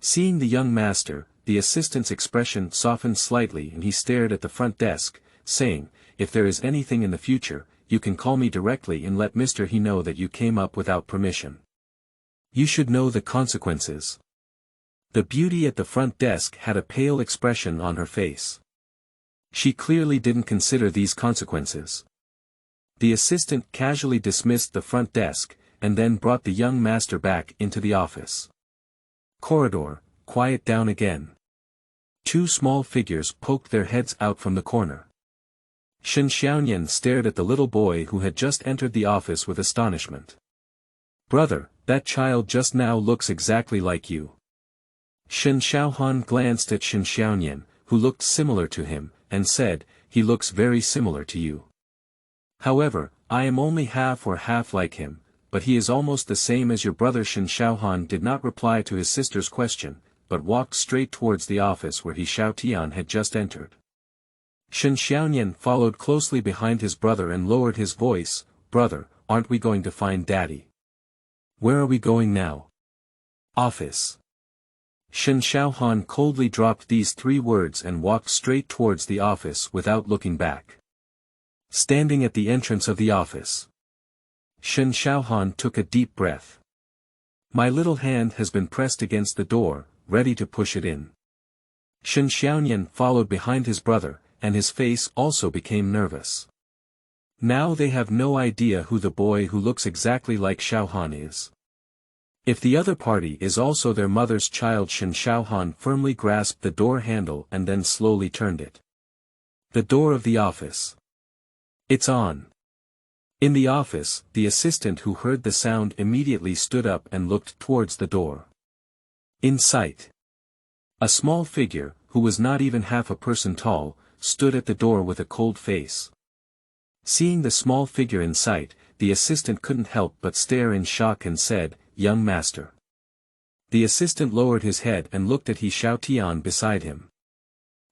Seeing the young master, the assistant's expression softened slightly and he stared at the front desk, saying, "If there is anything in the future, you can call me directly and let Mr. He know that you came up without permission. You should know the consequences." The beauty at the front desk had a pale expression on her face. She clearly didn't consider these consequences. The assistant casually dismissed the front desk, and then brought the young master back into the office. Corridor, quiet down again. Two small figures poked their heads out from the corner. Shen Xiaonian stared at the little boy who had just entered the office with astonishment. "Brother, that child just now looks exactly like you." Shen Xiaohan glanced at Shen Xiaonian, who looked similar to him, and said, "He looks very similar to you. However, I am only half or half like him, but he is almost the same as your brother." Shen Xiaohan did not reply to his sister's question, but walked straight towards the office where He Xiaotian had just entered. Shen Xiaonian followed closely behind his brother and lowered his voice, "Brother, aren't we going to find Daddy? Where are we going now?" "Office." Shen Xiaohan coldly dropped these three words and walked straight towards the office without looking back. Standing at the entrance of the office, Shen Xiaohan took a deep breath. "My little hand has been pressed against the door, ready to push it in." Shen Xiaonian followed behind his brother, and his face also became nervous. Now they have no idea who the boy who looks exactly like Xiaohan is. If the other party is also their mother's child. Shen Xiaohan firmly grasped the door handle and then slowly turned it. The door of the office. "It's on." In the office, the assistant who heard the sound immediately stood up and looked towards the door. In sight, a small figure, who was not even half a person tall, stood at the door with a cold face. Seeing the small figure in sight, the assistant couldn't help but stare in shock and said, "Young master." The assistant lowered his head and looked at He Xiaotian beside him.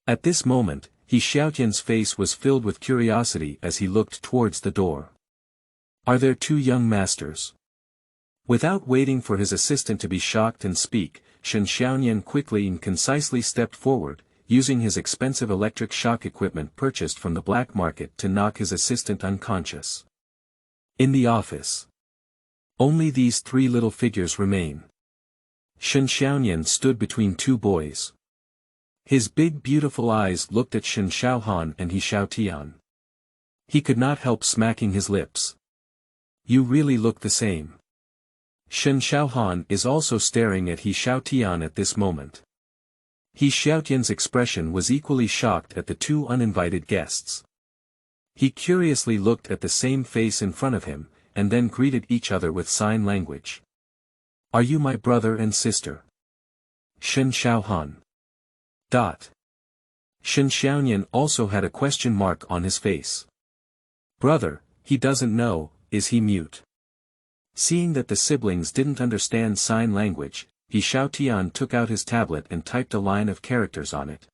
At this moment, He Xiaotian's face was filled with curiosity as he looked towards the door. "Are there two young masters?" Without waiting for his assistant to be shocked and speak, Shen Xiaonian quickly and concisely stepped forward, using his expensive electric shock equipment purchased from the black market to knock his assistant unconscious. In the office, only these three little figures remain. Shen Xiaonian stood between two boys. His big beautiful eyes looked at Shen Xiaohan and He Xiaotian. He could not help smacking his lips. "You really look the same." Shen Xiaohan is also staring at He Xiaotian at this moment. He Xiaotian's expression was equally shocked at the two uninvited guests. He curiously looked at the same face in front of him, and then greeted each other with sign language. Are you my brother and sister? Shen Xiaohan. Shen Xiaonian also had a question mark on his face. Brother, he doesn't know, is he mute? Seeing that the siblings didn't understand sign language, He Xiaotian took out his tablet and typed a line of characters on it.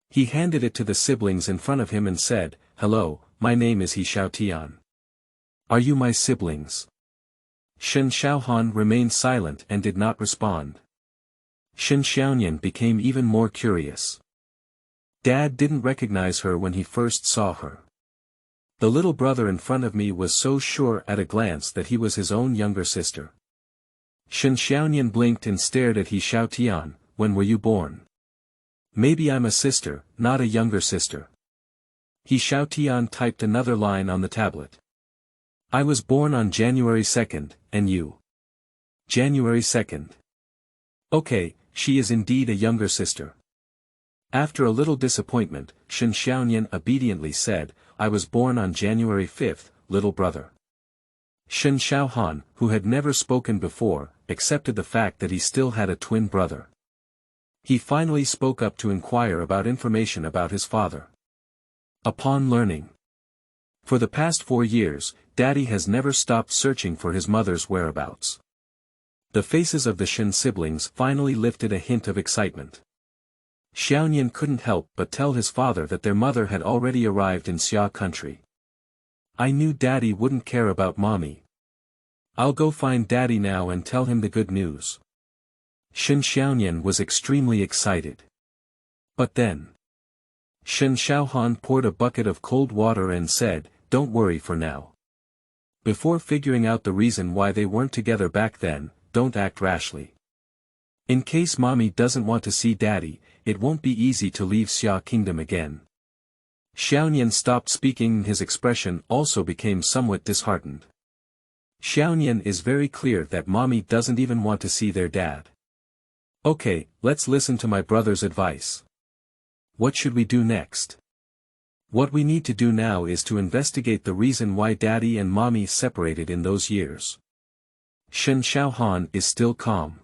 He handed it to the siblings in front of him and said, Hello, my name is He Xiaotian. Are you my siblings? Shen Xiaohan remained silent and did not respond. Shen Xiaonian became even more curious. Dad didn't recognize her when he first saw her. The little brother in front of me was so sure at a glance that he was his own younger sister. Shen Xiaonian blinked and stared at He Xiaotian. When were you born? Maybe I'm a sister, not a younger sister. He Xiaotian typed another line on the tablet. I was born on January 2nd, and you? January 2nd. Okay, she is indeed a younger sister. After a little disappointment, Shen Xiaonian obediently said, I was born on January 5th, little brother. Shen Xiaohan, who had never spoken before, accepted the fact that he still had a twin brother. He finally spoke up to inquire about information about his father. Upon learning. For the past 4 years, Daddy has never stopped searching for his mother's whereabouts. The faces of the Shen siblings finally lifted a hint of excitement. Xiaonian couldn't help but tell his father that their mother had already arrived in Xia country. I knew Daddy wouldn't care about Mommy. I'll go find Daddy now and tell him the good news. Shen Xiaonian was extremely excited. But then. Shen Xiaohan poured a bucket of cold water and said, Don't worry for now. Before figuring out the reason why they weren't together back then, don't act rashly. In case Mommy doesn't want to see Daddy, it won't be easy to leave Xia Kingdom again. Xiaonian stopped speaking and his expression also became somewhat disheartened. Xiaonian is very clear that Mommy doesn't even want to see their dad. Okay, let's listen to my brother's advice. What should we do next? What we need to do now is to investigate the reason why Daddy and Mommy separated in those years. Shen Xiaohan is still calm.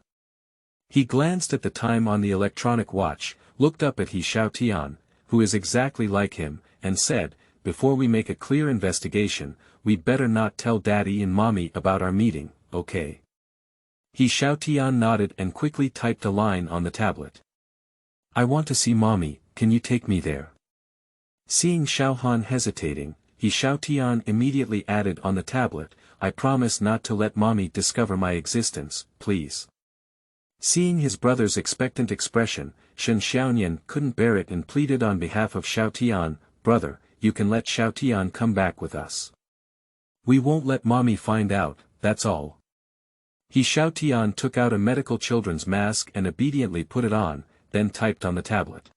He glanced at the time on the electronic watch, looked up at He Xiaotian, who is exactly like him, and said, Before we make a clear investigation, we'd better not tell Daddy and Mommy about our meeting, okay? He Xiaotian nodded and quickly typed a line on the tablet. I want to see Mommy, can you take me there? Seeing Xiaohan hesitating, He Xiaotian immediately added on the tablet, I promise not to let Mommy discover my existence, please. Seeing his brother's expectant expression, Shen Xiaonian couldn't bear it and pleaded on behalf of Xiaotian, Brother, you can let Xiaotian come back with us. We won't let Mommy find out, that's all. He Xiaotian took out a medical children's mask and obediently put it on, then typed on the tablet.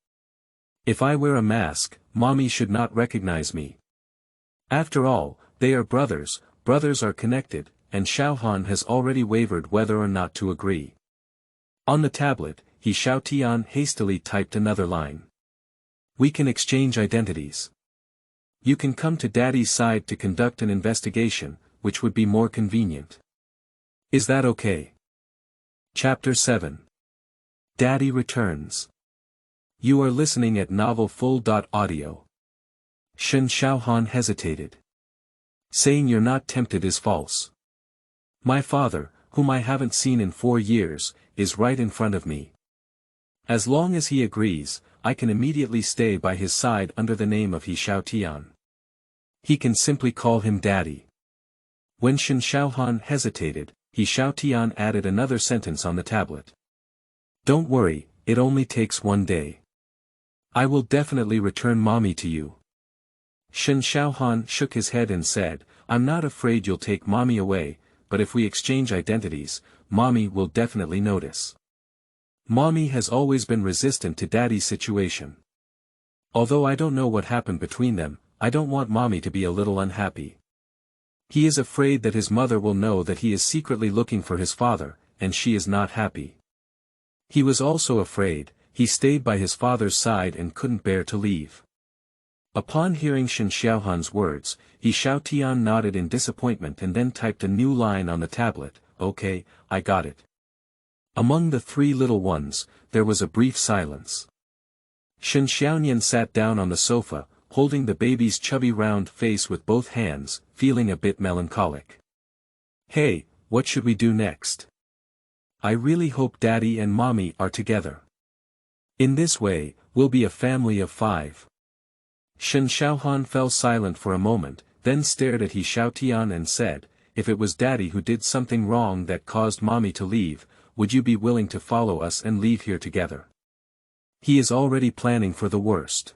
If I wear a mask, Mommy should not recognize me. After all, they are brothers, brothers are connected, and Xiaohan has already wavered whether or not to agree. On the tablet, He Xiaotian hastily typed another line. We can exchange identities. You can come to Daddy's side to conduct an investigation, which would be more convenient. Is that okay? Chapter 7. Daddy returns. You are listening at novelfull.audio. Shen Xiaohan hesitated. Saying you're not tempted is false. My father, whom I haven't seen in 4 years, is right in front of me. As long as he agrees, I can immediately stay by his side under the name of He Xiaotian. He can simply call him Daddy. When Shen Xiaohan hesitated, He Xiaotian added another sentence on the tablet. Don't worry, it only takes 1 day. I will definitely return Mommy to you. Shen Xiaohan shook his head and said, I'm not afraid you'll take Mommy away, but if we exchange identities, Mommy will definitely notice. Mommy has always been resistant to Daddy's situation. Although I don't know what happened between them, I don't want Mommy to be a little unhappy. He is afraid that his mother will know that he is secretly looking for his father, and she is not happy. He was also afraid, he stayed by his father's side and couldn't bear to leave. Upon hearing Shen Xiaohan's words, Xiaotian nodded in disappointment and then typed a new line on the tablet. Okay, I got it. Among the three little ones, there was a brief silence. Shen Xiaonian sat down on the sofa, holding the baby's chubby round face with both hands, feeling a bit melancholic. Hey, what should we do next? I really hope Daddy and Mommy are together. In this way, we'll be a family of 5. Shen Xiaohan fell silent for a moment, then stared at Xiaotian and said, if it was Daddy who did something wrong that caused Mommy to leave, would you be willing to follow us and leave here together? He is already planning for the worst.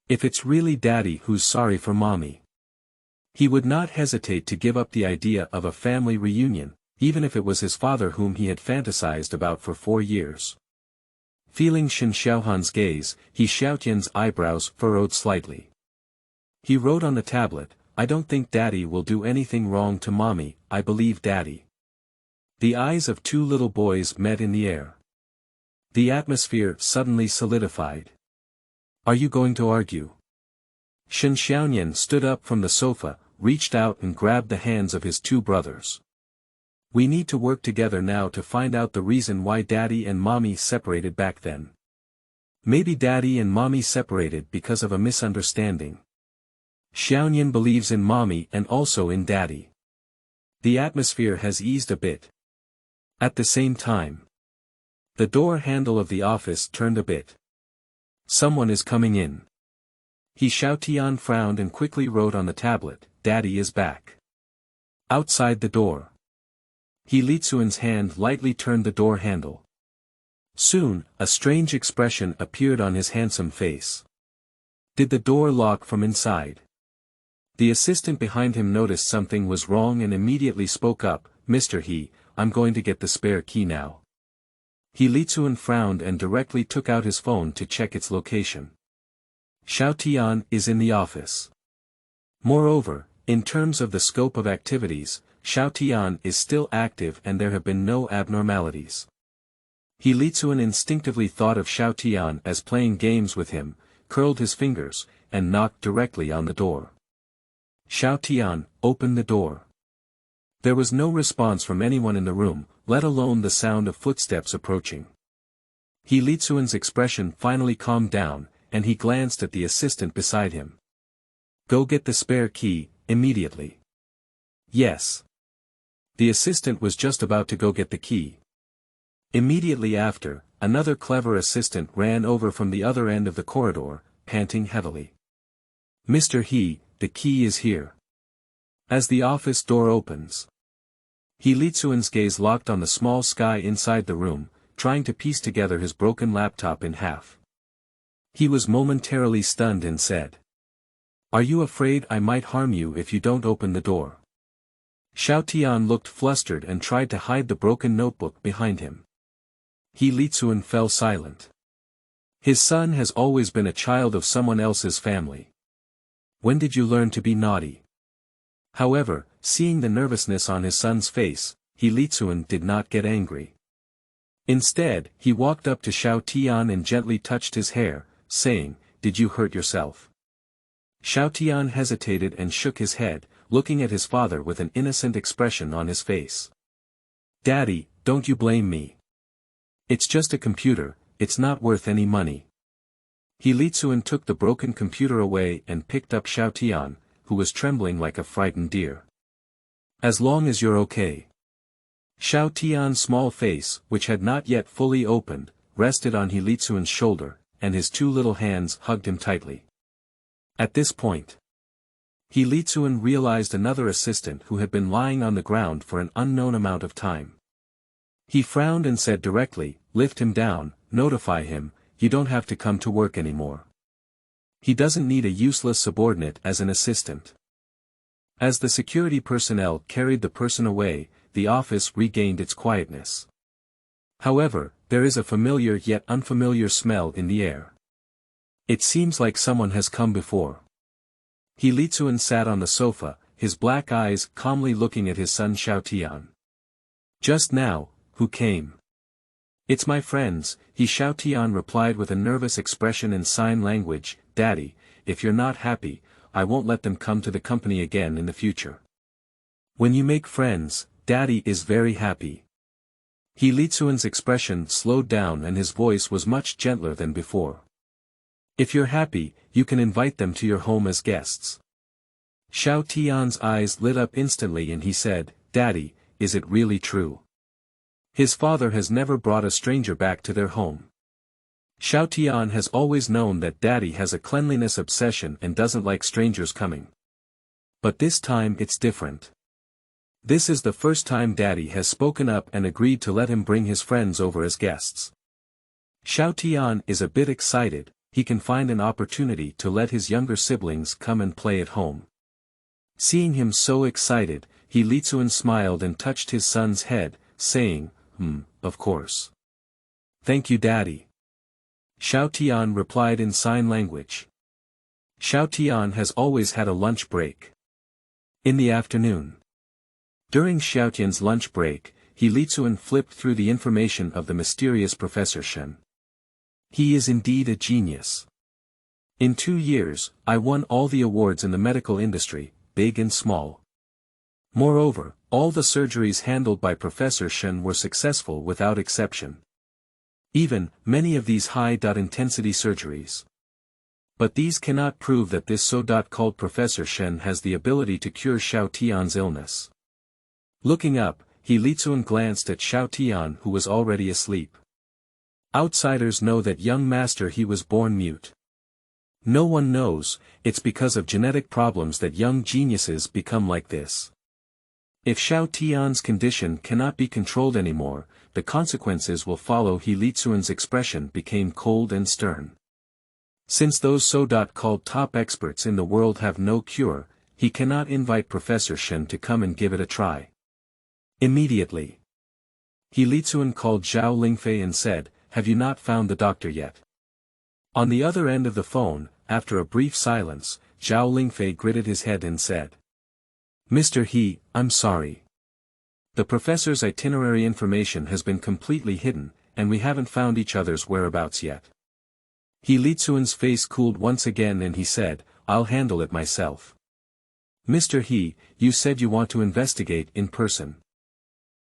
If it's really Daddy who's sorry for Mommy, he would not hesitate to give up the idea of a family reunion, even if it was his father whom he had fantasized about for 4 years. Feeling Shen Xiaohan's gaze, Xiaotian's eyebrows furrowed slightly. He wrote on the tablet, I don't think Daddy will do anything wrong to Mommy, I believe Daddy. The eyes of 2 little boys met in the air. The atmosphere suddenly solidified. Are you going to argue? Shen Xiaonian stood up from the sofa, reached out and grabbed the hands of his 2 brothers. We need to work together now to find out the reason why Daddy and Mommy separated back then. Maybe Daddy and Mommy separated because of a misunderstanding. Xiaonian believes in Mommy and also in Daddy. The atmosphere has eased a bit. At the same time, the door handle of the office turned a bit. Someone is coming in. Xiaotian frowned and quickly wrote on the tablet, Daddy is back. Outside the door. Licuan's hand lightly turned the door handle. Soon, a strange expression appeared on his handsome face. Did the door lock from inside? The assistant behind him noticed something was wrong and immediately spoke up, Mr. He, I'm going to get the spare key now. Licuan frowned and directly took out his phone to check its location. Xiaotian is in the office. Moreover, in terms of the scope of activities, Xiaotian is still active and there have been no abnormalities. Licuan instinctively thought of Xiaotian as playing games with him, curled his fingers, and knocked directly on the door. Xiaotian, open the door. There was no response from anyone in the room, let alone the sound of footsteps approaching. Licuan's expression finally calmed down, and he glanced at the assistant beside him. Go get the spare key, immediately. Yes. The assistant was just about to go get the key. Immediately after, another clever assistant ran over from the other end of the corridor, panting heavily. Mr. He, the key is here. As the office door opens, Licuan's gaze locked on the small sky inside the room, trying to piece together his broken laptop in half. He was momentarily stunned and said, Are you afraid I might harm you if you don't open the door? Xiaotian looked flustered and tried to hide the broken notebook behind him. Licuan fell silent. His son has always been a child of someone else's family. When did you learn to be naughty? However, seeing the nervousness on his son's face, Licuan did not get angry. Instead, he walked up to Xiaotian and gently touched his hair, saying, Did you hurt yourself? Xiaotian hesitated and shook his head, looking at his father with an innocent expression on his face. Daddy, don't you blame me. It's just a computer, it's not worth any money. Licuan took the broken computer away and picked up Xiaotian, who was trembling like a frightened deer. As long as you're okay. Xiaotian's small face, which had not yet fully opened, rested on Licuan's shoulder, and his 2 little hands hugged him tightly. At this point, Licuan realized another assistant who had been lying on the ground for an unknown amount of time. He frowned and said directly, Lift him down, notify him, you don't have to come to work anymore. He doesn't need a useless subordinate as an assistant. As the security personnel carried the person away, the office regained its quietness. However, there is a familiar yet unfamiliar smell in the air. It seems like someone has come before. Licuan sat on the sofa, his black eyes calmly looking at his son Xiaotian. Just now, who came? It's my friends, Xiaotian replied with a nervous expression in sign language, Daddy, if you're not happy, I won't let them come to the company again in the future. When you make friends, Daddy is very happy. Licun's expression slowed down and his voice was much gentler than before. If you're happy, you can invite them to your home as guests. Xiaotian's eyes lit up instantly and he said, Daddy, is it really true? His father has never brought a stranger back to their home. Xiaotian has always known that Daddy has a cleanliness obsession and doesn't like strangers coming. But this time it's different. This is the first time Daddy has spoken up and agreed to let him bring his friends over as guests. Xiaotian is a bit excited, he can find an opportunity to let his younger siblings come and play at home. Seeing him so excited, Licun smiled and touched his son's head, saying, of course. Thank you Daddy. Xiaotian replied in sign language. Xiaotian has always had a lunch break. In the afternoon. During Xiaotian's lunch break, Licun flipped through the information of the mysterious Professor Shen. He is indeed a genius. In 2 years, I won all the awards in the medical industry, big and small. Moreover, all the surgeries handled by Professor Shen were successful without exception. Even, many of these high-intensity surgeries. But these cannot prove that this so-called Professor Shen has the ability to cure Xiaotian's illness. Looking up, Licun glanced at Xiaotian who was already asleep. Outsiders know that young master he was born mute. No one knows, it's because of genetic problems that young geniuses become like this. If Xiaotian's condition cannot be controlled anymore, the consequences will follow. Licun's expression became cold and stern. Since those so-called top experts in the world have no cure, he cannot invite Professor Shen to come and give it a try. Immediately. Licun called Zhao Lingfei and said, have you not found the doctor yet? On the other end of the phone, after a brief silence, Zhao Lingfei gritted his head and said. Mr. He, I'm sorry. The professor's itinerary information has been completely hidden, and we haven't found each other's whereabouts yet. Licun's face cooled once again and he said, I'll handle it myself. Mr. He, you said you want to investigate in person.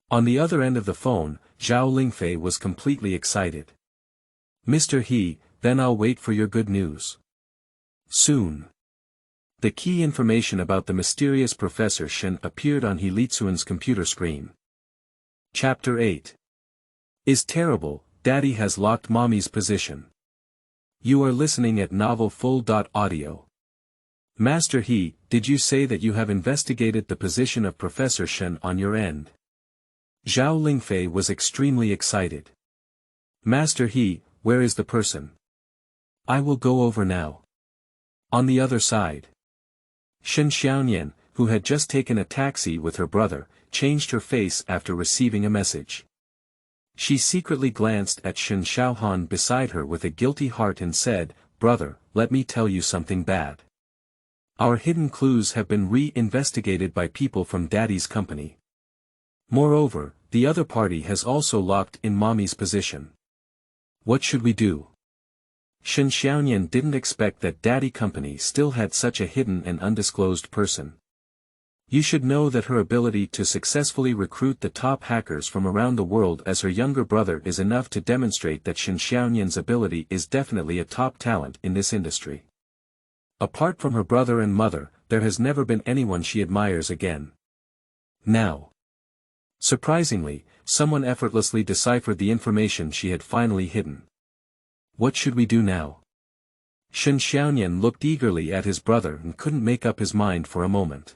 On the other end of the phone, Zhao Lingfei was completely excited. Mr. He, then I'll wait for your good news. Soon. The key information about the mysterious Professor Shen appeared on Licun's computer screen. Chapter 8. Is terrible, Daddy has locked Mommy's position. You are listening at novelfull.audio. Master He, did you say that you have investigated the position of Professor Shen on your end? Zhao Lingfei was extremely excited. Master He, where is the person? I will go over now. On the other side. Shen Xiaonian, who had just taken a taxi with her brother, changed her face after receiving a message. She secretly glanced at Shen Xiaohan beside her with a guilty heart and said, Brother, let me tell you something bad. Our hidden clues have been re-investigated by people from Daddy's company. Moreover, the other party has also locked in Mommy's position. What should we do? Shen Xiaonian didn't expect that Daddy company still had such a hidden and undisclosed person. You should know that her ability to successfully recruit the top hackers from around the world as her younger brother is enough to demonstrate that Shen Xiaonian's ability is definitely a top talent in this industry. Apart from her brother and mother, there has never been anyone she admires again. Now. Surprisingly, someone effortlessly deciphered the information she had finally hidden. What should we do now? Shen Xiaonian looked eagerly at his brother and couldn't make up his mind for a moment.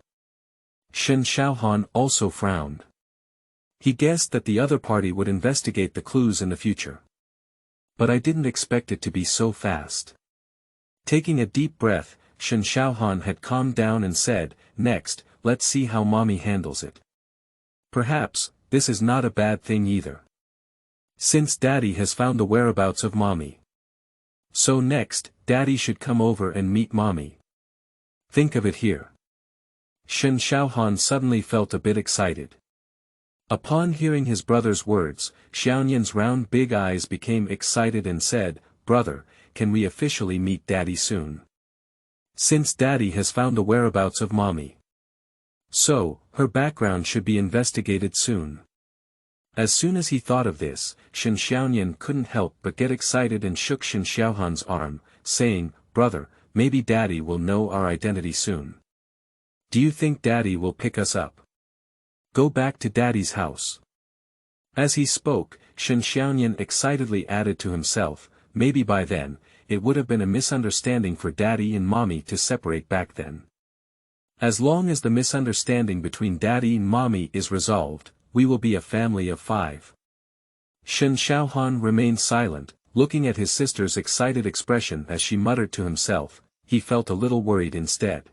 Shen Xiaohan also frowned. He guessed that the other party would investigate the clues in the future. But I didn't expect it to be so fast. Taking a deep breath, Shen Xiaohan had calmed down and said, Next, let's see how Mommy handles it. Perhaps, this is not a bad thing either. Since Daddy has found the whereabouts of Mommy. So next, Daddy should come over and meet Mommy. Think of it here. Shen Xiaohan suddenly felt a bit excited. Upon hearing his brother's words, Xiaonian's round big eyes became excited and said, Brother, can we officially meet Daddy soon? Since daddy has found the whereabouts of mommy. So, her background should be investigated soon. As soon as he thought of this, Shen Xiaonian couldn't help but get excited and shook Shen Xiaohan's arm, saying, "Brother, maybe daddy will know our identity soon. Do you think daddy will pick us up? Go back to daddy's house." As he spoke, Shen Xiaonian excitedly added to himself, maybe by then, it would have been a misunderstanding for daddy and mommy to separate back then. As long as the misunderstanding between daddy and mommy is resolved, we will be a family of 5. Shen Xiaohan remained silent, looking at his sister's excited expression as she muttered to himself. He felt a little worried instead.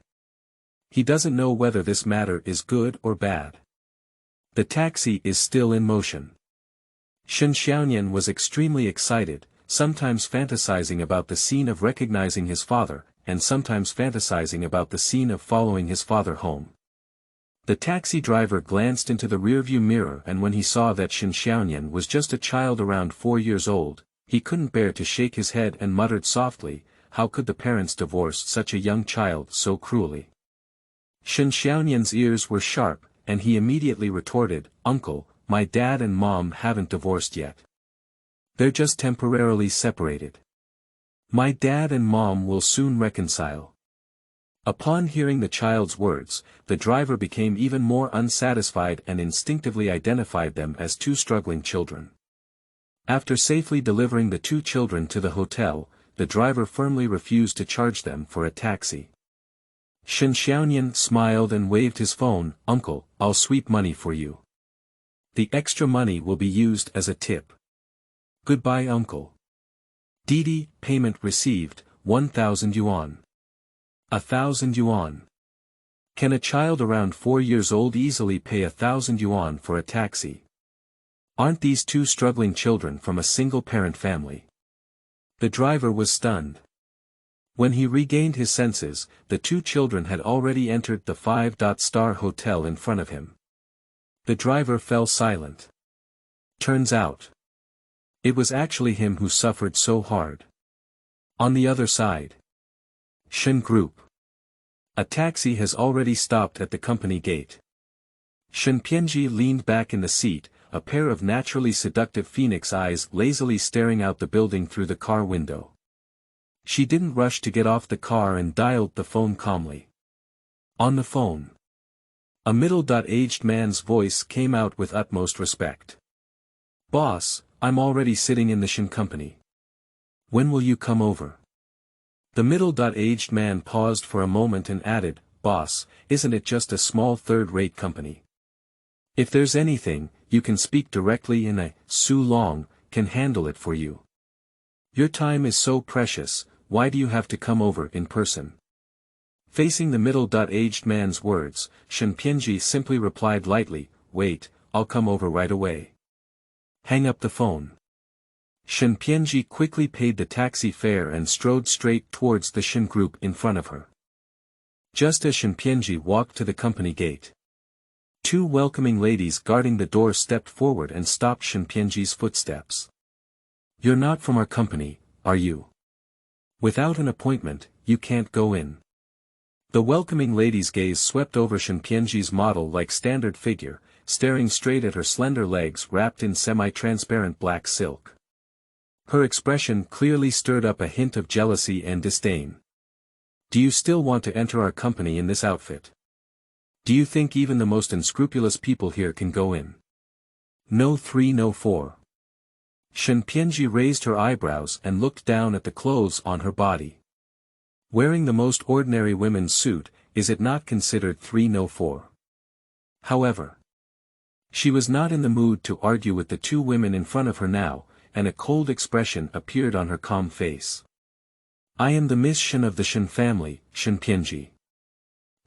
He doesn't know whether this matter is good or bad. The taxi is still in motion. Shen Xiaonian was extremely excited, sometimes fantasizing about the scene of recognizing his father, and sometimes fantasizing about the scene of following his father home. The taxi driver glanced into the rearview mirror, and when he saw that Shen Xiaonian was just a child around 4 years old, he couldn't bear to shake his head and muttered softly, how could the parents divorce such a young child so cruelly? Shen Xiaonian's ears were sharp, and he immediately retorted, "Uncle, my dad and mom haven't divorced yet. They're just temporarily separated. My dad and mom will soon reconcile." Upon hearing the child's words, the driver became even more unsatisfied and instinctively identified them as 2 struggling children. After safely delivering the 2 children to the hotel, the driver firmly refused to charge them for a taxi. Shen Xiaonian smiled and waved his phone. "Uncle, I'll sweep money for you. The extra money will be used as a tip. Goodbye, uncle." "Didi, payment received, 1,000 yuan. 1,000 yuan. Can a child around 4 years old easily pay 1,000 yuan for a taxi? Aren't these 2 struggling children from a single-parent family?" The driver was stunned. When he regained his senses, the 2 children had already entered the 5-star hotel in front of him. The driver fell silent. Turns out, it was actually him who suffered so hard. On the other side, Shen Group. A taxi has already stopped at the company gate. Shen Xiaonian leaned back in the seat, a pair of naturally seductive phoenix eyes lazily staring out the building through the car window. She didn't rush to get off the car and dialed the phone calmly. On the phone, a middle-aged man's voice came out with utmost respect. "Boss, I'm already sitting in the Shen company. When will you come over?" The middle-aged man paused for a moment and added, "Boss, isn't it just a small third-rate company? If there's anything, you can speak directly and I, Su Long, can handle it for you. Your time is so precious, why do you have to come over in person?" Facing the middle-aged man's words, Shen Xiaonian simply replied lightly, "Wait, I'll come over right away." Hang up the phone. Shen Xiaonian quickly paid the taxi fare and strode straight towards the Shen Group in front of her. Just as Shen Xiaonian walked to the company gate, 2 welcoming ladies guarding the door stepped forward and stopped Shen Xiaonian's footsteps. "You're not from our company, are you? Without an appointment, you can't go in." The welcoming lady's gaze swept over Shen Xiaonian's model-like standard figure, staring straight at her slender legs wrapped in semi-transparent black silk. Her expression clearly stirred up a hint of jealousy and disdain. "Do you still want to enter our company in this outfit? Do you think even the most unscrupulous people here can go in? No 3, no 4. Shen Xiaonian raised her eyebrows and looked down at the clothes on her body. Wearing the most ordinary women's suit, is it not considered 3, no 4? However, she was not in the mood to argue with the 2 women in front of her now, and a cold expression appeared on her calm face. "I am the Miss Shen of the Shen family, Shen Xiaonian.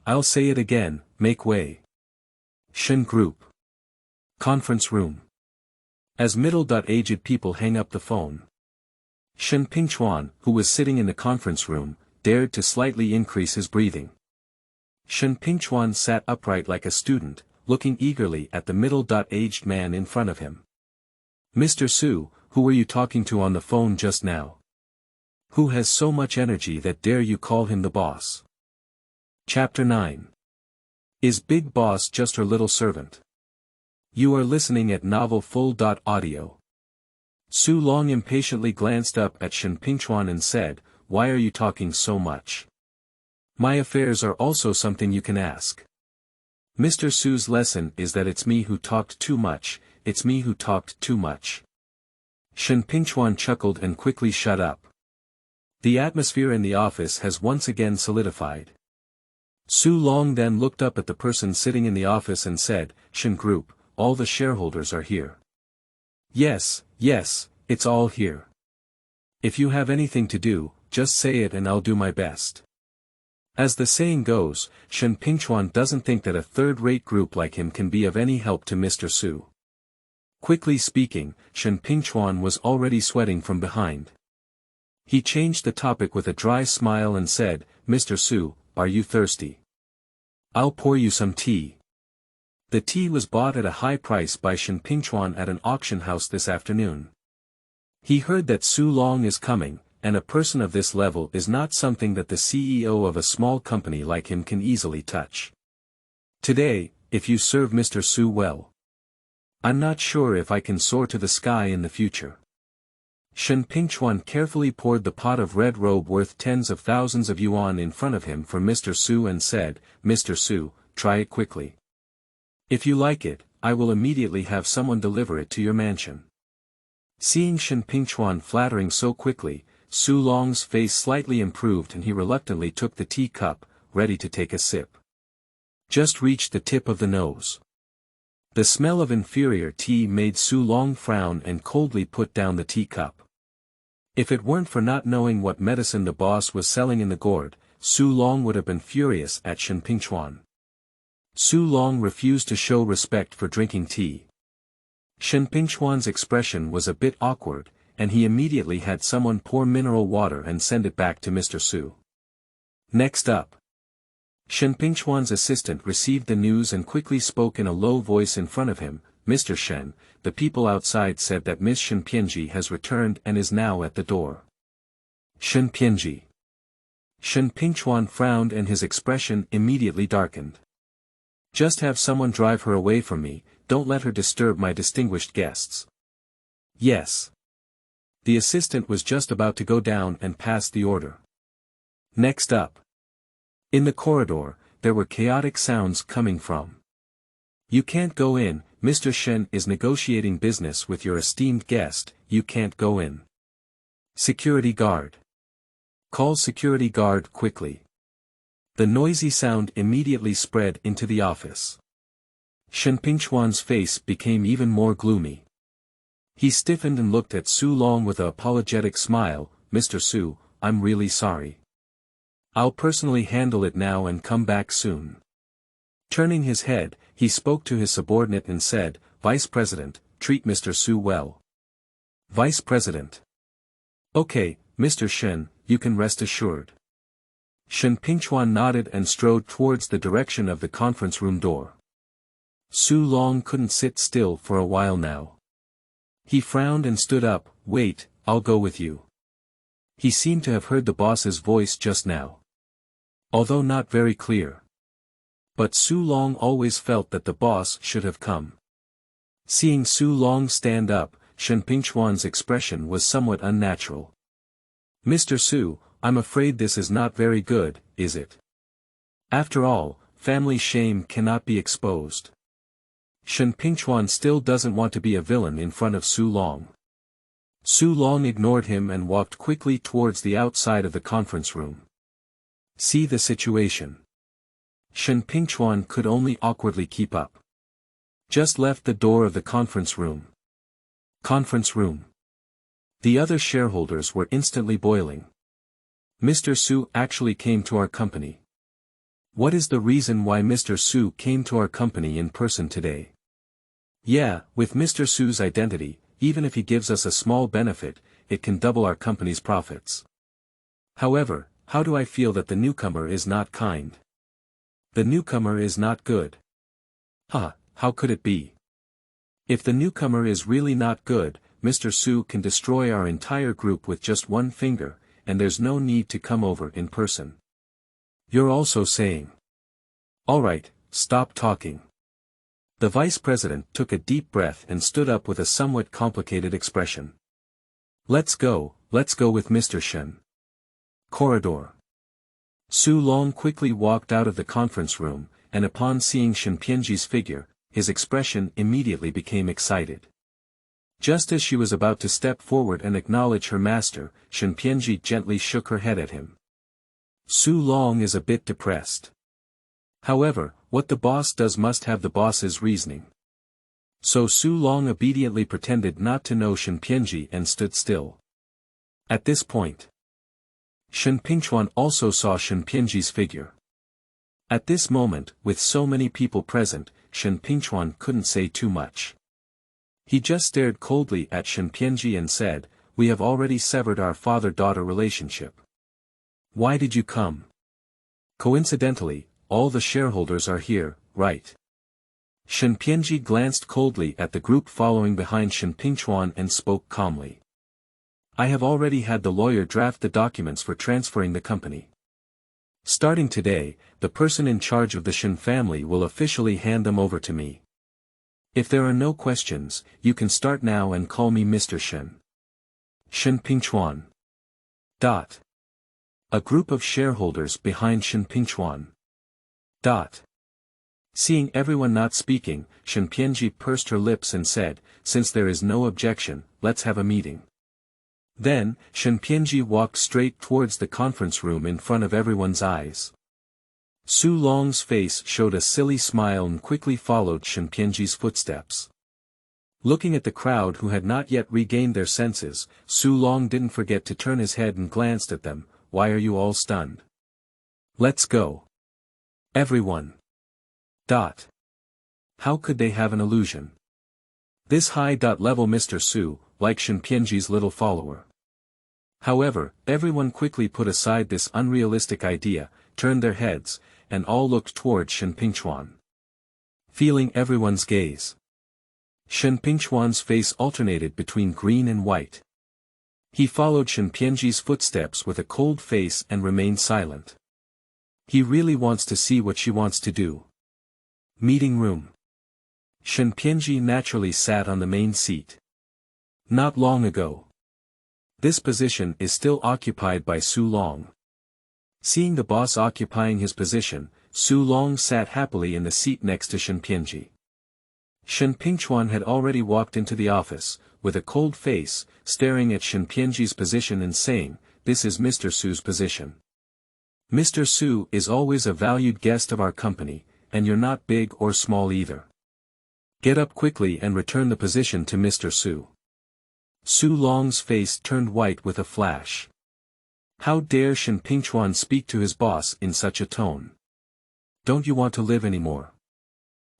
I'll say it again, make way." Shen Group. Conference room. As middle-aged people hang up the phone, Shen Pingchuan, who was sitting in the conference room, dared to slightly increase his breathing. Shen Pingchuan sat upright like a student, looking eagerly at the middle-aged man in front of him. "Mr. Su, who were you talking to on the phone just now?" Who has so much energy that dare you call him the boss? Chapter 9. Is Big Boss just her little servant? You are listening at Novel Full.audio. Su Long impatiently glanced up at Shen Pingchuan and said, "Why are you talking so much? My affairs are also something you can ask. Mr. Su's lesson is that it's me who talked too much, it's me who talked too much." Shen Pingchuan chuckled and quickly shut up. The atmosphere in the office has once again solidified. Su Long then looked up at the person sitting in the office and said, "Shen Group, all the shareholders are here." Yes, it's all here. If you have anything to do, just say it and I'll do my best." As the saying goes, Shen Pingchuan doesn't think that a third-rate group like him can be of any help to Mr. Su. Quickly speaking, Shen Pingchuan was already sweating from behind. He changed the topic with a dry smile and said, "Mr. Su, are you thirsty? I'll pour you some tea." The tea was bought at a high price by Shen Pingchuan at an auction house this afternoon. He heard that Su Long is coming, and a person of this level is not something that the CEO of a small company like him can easily touch. Today, if you serve Mr. Su well, I'm not sure if I can soar to the sky in the future. Shen Pingchuan carefully poured the pot of red robe worth tens of thousands of yuan in front of him for Mr. Su and said, "Mr. Su, try it quickly. If you like it, I will immediately have someone deliver it to your mansion." Seeing Shen Pingchuan flattering so quickly, Su Long's face slightly improved and he reluctantly took the tea cup, ready to take a sip. Just reached the tip of the nose. The smell of inferior tea made Su Long frown and coldly put down the teacup. If it weren't for not knowing what medicine the boss was selling in the gourd, Su Long would have been furious at Shen Pingchuan. Su Long refused to show respect for drinking tea. Shen Pingchuan's expression was a bit awkward, and he immediately had someone pour mineral water and send it back to Mr. Su. Next up, Shen Pingchuan's assistant received the news and quickly spoke in a low voice in front of him, "Mr. Shen, the people outside said that Miss Shen Pianji has returned and is now at the door." Shen Pianji. Shen Pingchuan frowned and his expression immediately darkened. "Just have someone drive her away from me, don't let her disturb my distinguished guests." "Yes." The assistant was just about to go down and pass the order. Next up. In the corridor, there were chaotic sounds coming from. "You can't go in, Mr. Shen is negotiating business with your esteemed guest, you can't go in. Security guard. Call security guard quickly." The noisy sound immediately spread into the office. Shen Pingchuan's face became even more gloomy. He stiffened and looked at Su Long with an apologetic smile, "Mr. Su, I'm really sorry. I'll personally handle it now and come back soon." Turning his head, he spoke to his subordinate and said, "Vice President, treat Mr. Su well." "Vice President. Okay, Mr. Shen, you can rest assured." Shen Pingchuan nodded and strode towards the direction of the conference room door. Su Long couldn't sit still for a while now. He frowned and stood up, "Wait, I'll go with you." He seemed to have heard the boss's voice just now, although not very clear. But Su Long always felt that the boss should have come. Seeing Su Long stand up, Shen Pingchuan's expression was somewhat unnatural. "Mr. Su, I'm afraid this is not very good, is it? After all, family shame cannot be exposed." Shen Pingchuan still doesn't want to be a villain in front of Su Long. Su Long ignored him and walked quickly towards the outside of the conference room. See the situation. Shen Pingchuan could only awkwardly keep up. Just left the door of the conference room. Conference room. The other shareholders were instantly boiling. "Mr. Su actually came to our company. What is the reason why Mr. Su came to our company in person today? Yeah, with Mr. Su's identity, even if he gives us a small benefit, it can double our company's profits. However, how do I feel that the newcomer is not kind? The newcomer is not good. How could it be? If the newcomer is really not good, Mr. Su can destroy our entire group with just one finger, and there's no need to come over in person. You're also saying. Alright, stop talking. The vice president took a deep breath and stood up with a somewhat complicated expression. Let's go with Mr. Shen. Corridor. Su Long quickly walked out of the conference room, and upon seeing Shenpienji's figure, his expression immediately became excited. Just as she was about to step forward and acknowledge her master, Shenpienji gently shook her head at him. Su Long is a bit depressed. However, what the boss does must have the boss's reasoning. So Su Long obediently pretended not to know Shenpienji and stood still. At this point, Shen Pingchuan also saw Shenpienji's figure. At this moment, with so many people present, Shen Pingchuan couldn't say too much. He just stared coldly at Shenpienji and said, "We have already severed our father-daughter relationship. Why did you come? Coincidentally, all the shareholders are here, right?" Shenpienji glanced coldly at the group following behind Shen Pingchuan and spoke calmly. "I have already had the lawyer draft the documents for transferring the company. Starting today, the person in charge of the Shen family will officially hand them over to me. If there are no questions, you can start now and call me Mr. Shen." Shen Pingchuan. A group of shareholders behind Shen Pingchuan. Seeing everyone not speaking, Shenpienji pursed her lips and said, "Since there is no objection, let's have a meeting." Then, Shenpienji walked straight towards the conference room in front of everyone's eyes. Su Long's face showed a silly smile and quickly followed Shenpienji's footsteps. Looking at the crowd who had not yet regained their senses, Su Long didn't forget to turn his head and glanced at them. "Why are you all stunned? Let's go. Everyone." How could they have an illusion? This high-level Mr. Su, like Shenpienji's little follower. However, everyone quickly put aside this unrealistic idea, turned their heads, and all looked toward Shen Pingchuan. Feeling everyone's gaze, Shen Pingchuan's face alternated between green and white. He followed Shenpienji's footsteps with a cold face and remained silent. He really wants to see what she wants to do. Meeting room. Shenpienji naturally sat on the main seat. Not long ago. This position is still occupied by Su Long. Seeing the boss occupying his position, Su Long sat happily in the seat next to Shenpienji. Shen Pingchuan had already walked into the office, with a cold face, staring at Shenpienji's position and saying, "This is Mr. Su's position. Mr. Su is always a valued guest of our company, and you're not big or small either. Get up quickly and return the position to Mr. Su." Su Long's face turned white with a flash. How dare Shen Pingchuan speak to his boss in such a tone? Don't you want to live anymore?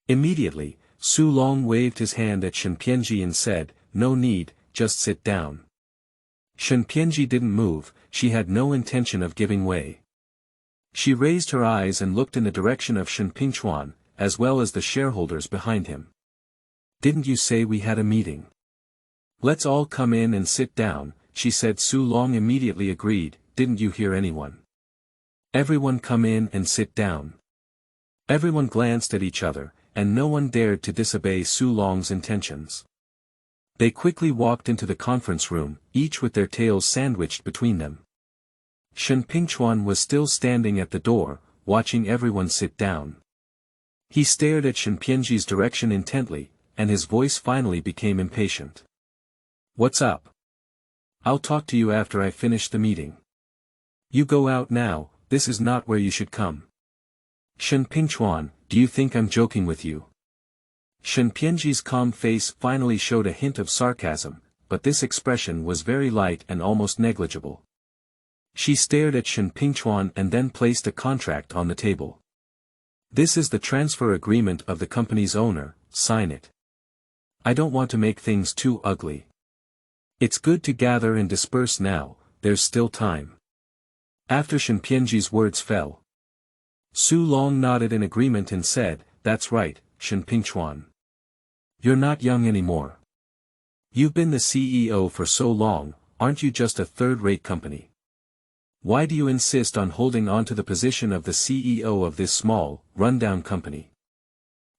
Immediately, Su Long waved his hand at Shenpienji and said, "No need, just sit down." Shenpienji didn't move, she had no intention of giving way. She raised her eyes and looked in the direction of Shen Pingchuan, as well as the shareholders behind him. "Didn't you say we had a meeting? Let's all come in and sit down," she said. Su Long immediately agreed, "Didn't you hear anyone? Everyone come in and sit down." Everyone glanced at each other, and no one dared to disobey Su Long's intentions. They quickly walked into the conference room, each with their tails sandwiched between them. Shen Pingchuan was still standing at the door, watching everyone sit down. He stared at Shenpienji's direction intently, and his voice finally became impatient. "What's up? I'll talk to you after I finish the meeting. You go out now, this is not where you should come." "Shen Pingchuan, do you think I'm joking with you?" Shenpienji's calm face finally showed a hint of sarcasm, but this expression was very light and almost negligible. She stared at Shen Pingchuan and then placed a contract on the table. "This is the transfer agreement of the company's owner, sign it. I don't want to make things too ugly. It's good to gather and disperse now, there's still time." After Shenpienji's words fell, Su Long nodded in agreement and said, "That's right, Shen Pingchuan. You're not young anymore. You've been the CEO for so long, aren't you just a third-rate company? Why do you insist on holding on to the position of the CEO of this small, rundown company?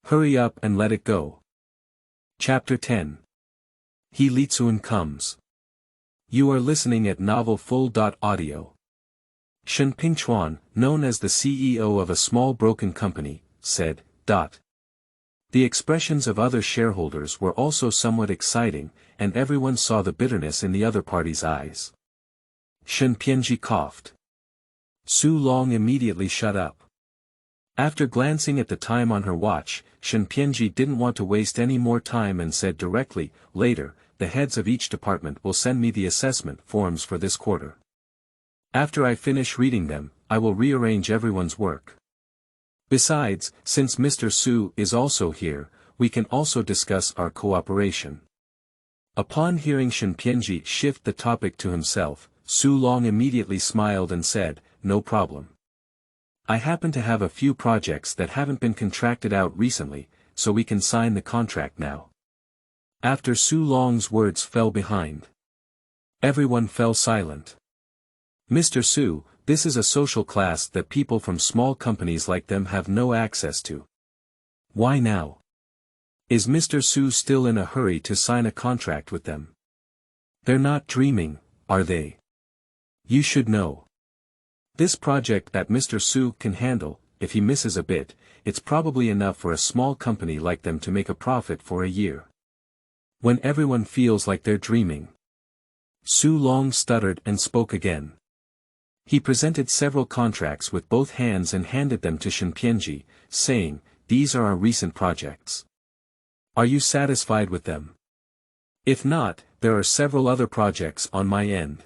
Hurry up and let it go. Chapter 10. Licun comes. You are listening at novel-full.audio. Shen Xiaonian, known as the CEO of a small broken company, said, The expressions of other shareholders were also somewhat exciting, and everyone saw the bitterness in the other party's eyes. Shuangjie coughed. Su Long immediately shut up. After glancing at the time on her watch, Shuangjie didn't want to waste any more time and said directly, Later, the heads of each department will send me the assessment forms for this quarter. After I finish reading them, I will rearrange everyone's work. Besides, since Mr. Su is also here, we can also discuss our cooperation. Upon hearing Shuangjie shift the topic to himself, Su Long immediately smiled and said, No problem. I happen to have a few projects that haven't been contracted out recently, so we can sign the contract now. After Su Long's words fell behind. Everyone fell silent. Mr. Su, this is a social class that people from small companies like them have no access to. Why now? Is Mr. Su still in a hurry to sign a contract with them? They're not dreaming, are they? You should know. This project that Mr. Su can handle, if he misses a bit, it's probably enough for a small company like them to make a profit for a year. When everyone feels like they're dreaming. Su Long stuttered and spoke again. He presented several contracts with both hands and handed them to Shuangjie, saying, These are our recent projects. Are you satisfied with them? If not, there are several other projects on my end.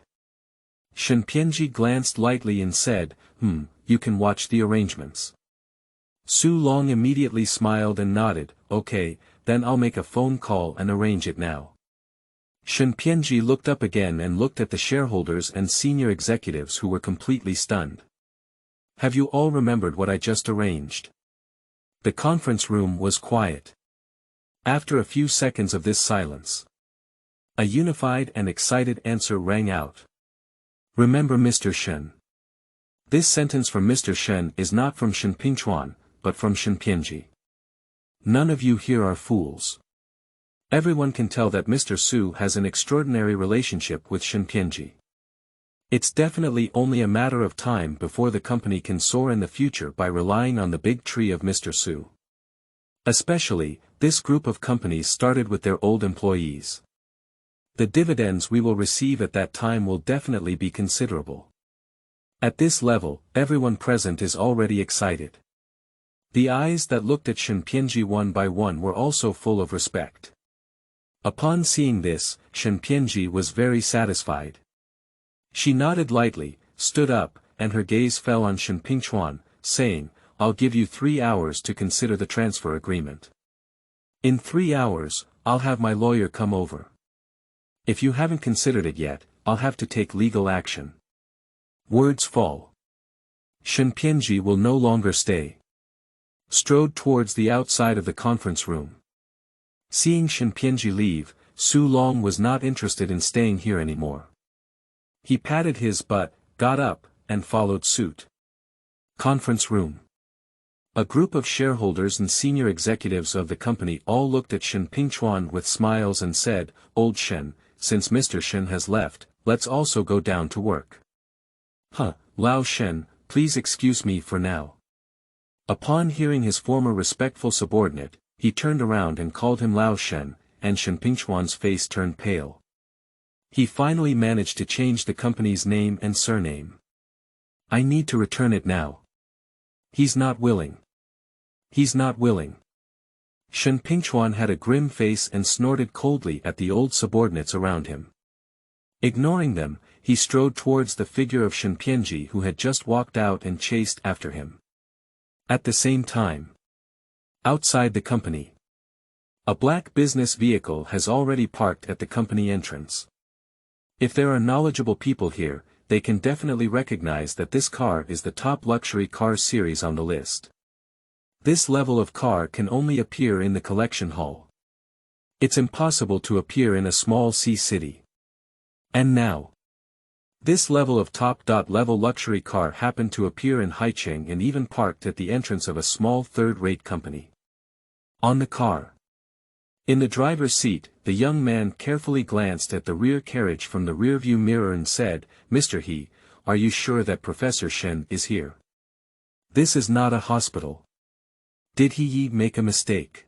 Shuangjie glanced lightly and said, You can watch the arrangements. Su Long immediately smiled and nodded, Okay, then I'll make a phone call and arrange it now. Shuangjie looked up again and looked at the shareholders and senior executives who were completely stunned. Have you all remembered what I just arranged? The conference room was quiet. After a few seconds of this silence, a unified and excited answer rang out. Remember Mr. Shen. This sentence from Mr. Shen is not from Shen Xiaonian, but from Shuangjie. None of you here are fools. Everyone can tell that Mr. Su has an extraordinary relationship with Shuangjie. It's definitely only a matter of time before the company can soar in the future by relying on the big tree of Mr. Su. Especially, this group of companies started with their old employees. The dividends we will receive at that time will definitely be considerable. At this level, everyone present is already excited. The eyes that looked at Shuangjie one by one were also full of respect. Upon seeing this, Shuangjie was very satisfied. She nodded lightly, stood up, and her gaze fell on Shen Xiaonian, saying, I'll give you 3 hours to consider the transfer agreement. In 3 hours, I'll have my lawyer come over. If you haven't considered it yet, I'll have to take legal action. Words fall. Shuangjie will no longer stay. Strode towards the outside of the conference room. Seeing Shuangjie leave, Su Long was not interested in staying here anymore. He patted his butt, got up, and followed suit. Conference room. A group of shareholders and senior executives of the company all looked at Shen Xiaonian with smiles and said, Old Shen, since Mr. Shen has left, let's also go down to work. Lao Shen, please excuse me for now. Upon hearing his former respectful subordinate, he turned around and called him Lao Shen, and Shen Xiaonian's face turned pale. He finally managed to change the company's name and surname. I need to return it now. He's not willing. He's not willing. Shen Xiaonian had a grim face and snorted coldly at the old subordinates around him. Ignoring them, he strode towards the figure of Shuangjie who had just walked out and chased after him. At the same time, outside the company, a black business vehicle has already parked at the company entrance. If there are knowledgeable people here, they can definitely recognize that this car is the top luxury car series on the list. This level of car can only appear in the collection hall. It's impossible to appear in a small C city. And now, This level of top-level luxury car happened to appear in Haicheng and even parked at the entrance of a small third-rate company. On the car. In the driver's seat, the young man carefully glanced at the rear carriage from the rearview mirror and said, "Mr. He, are you sure that Professor Shen is here? This is not a hospital. Did he make a mistake?"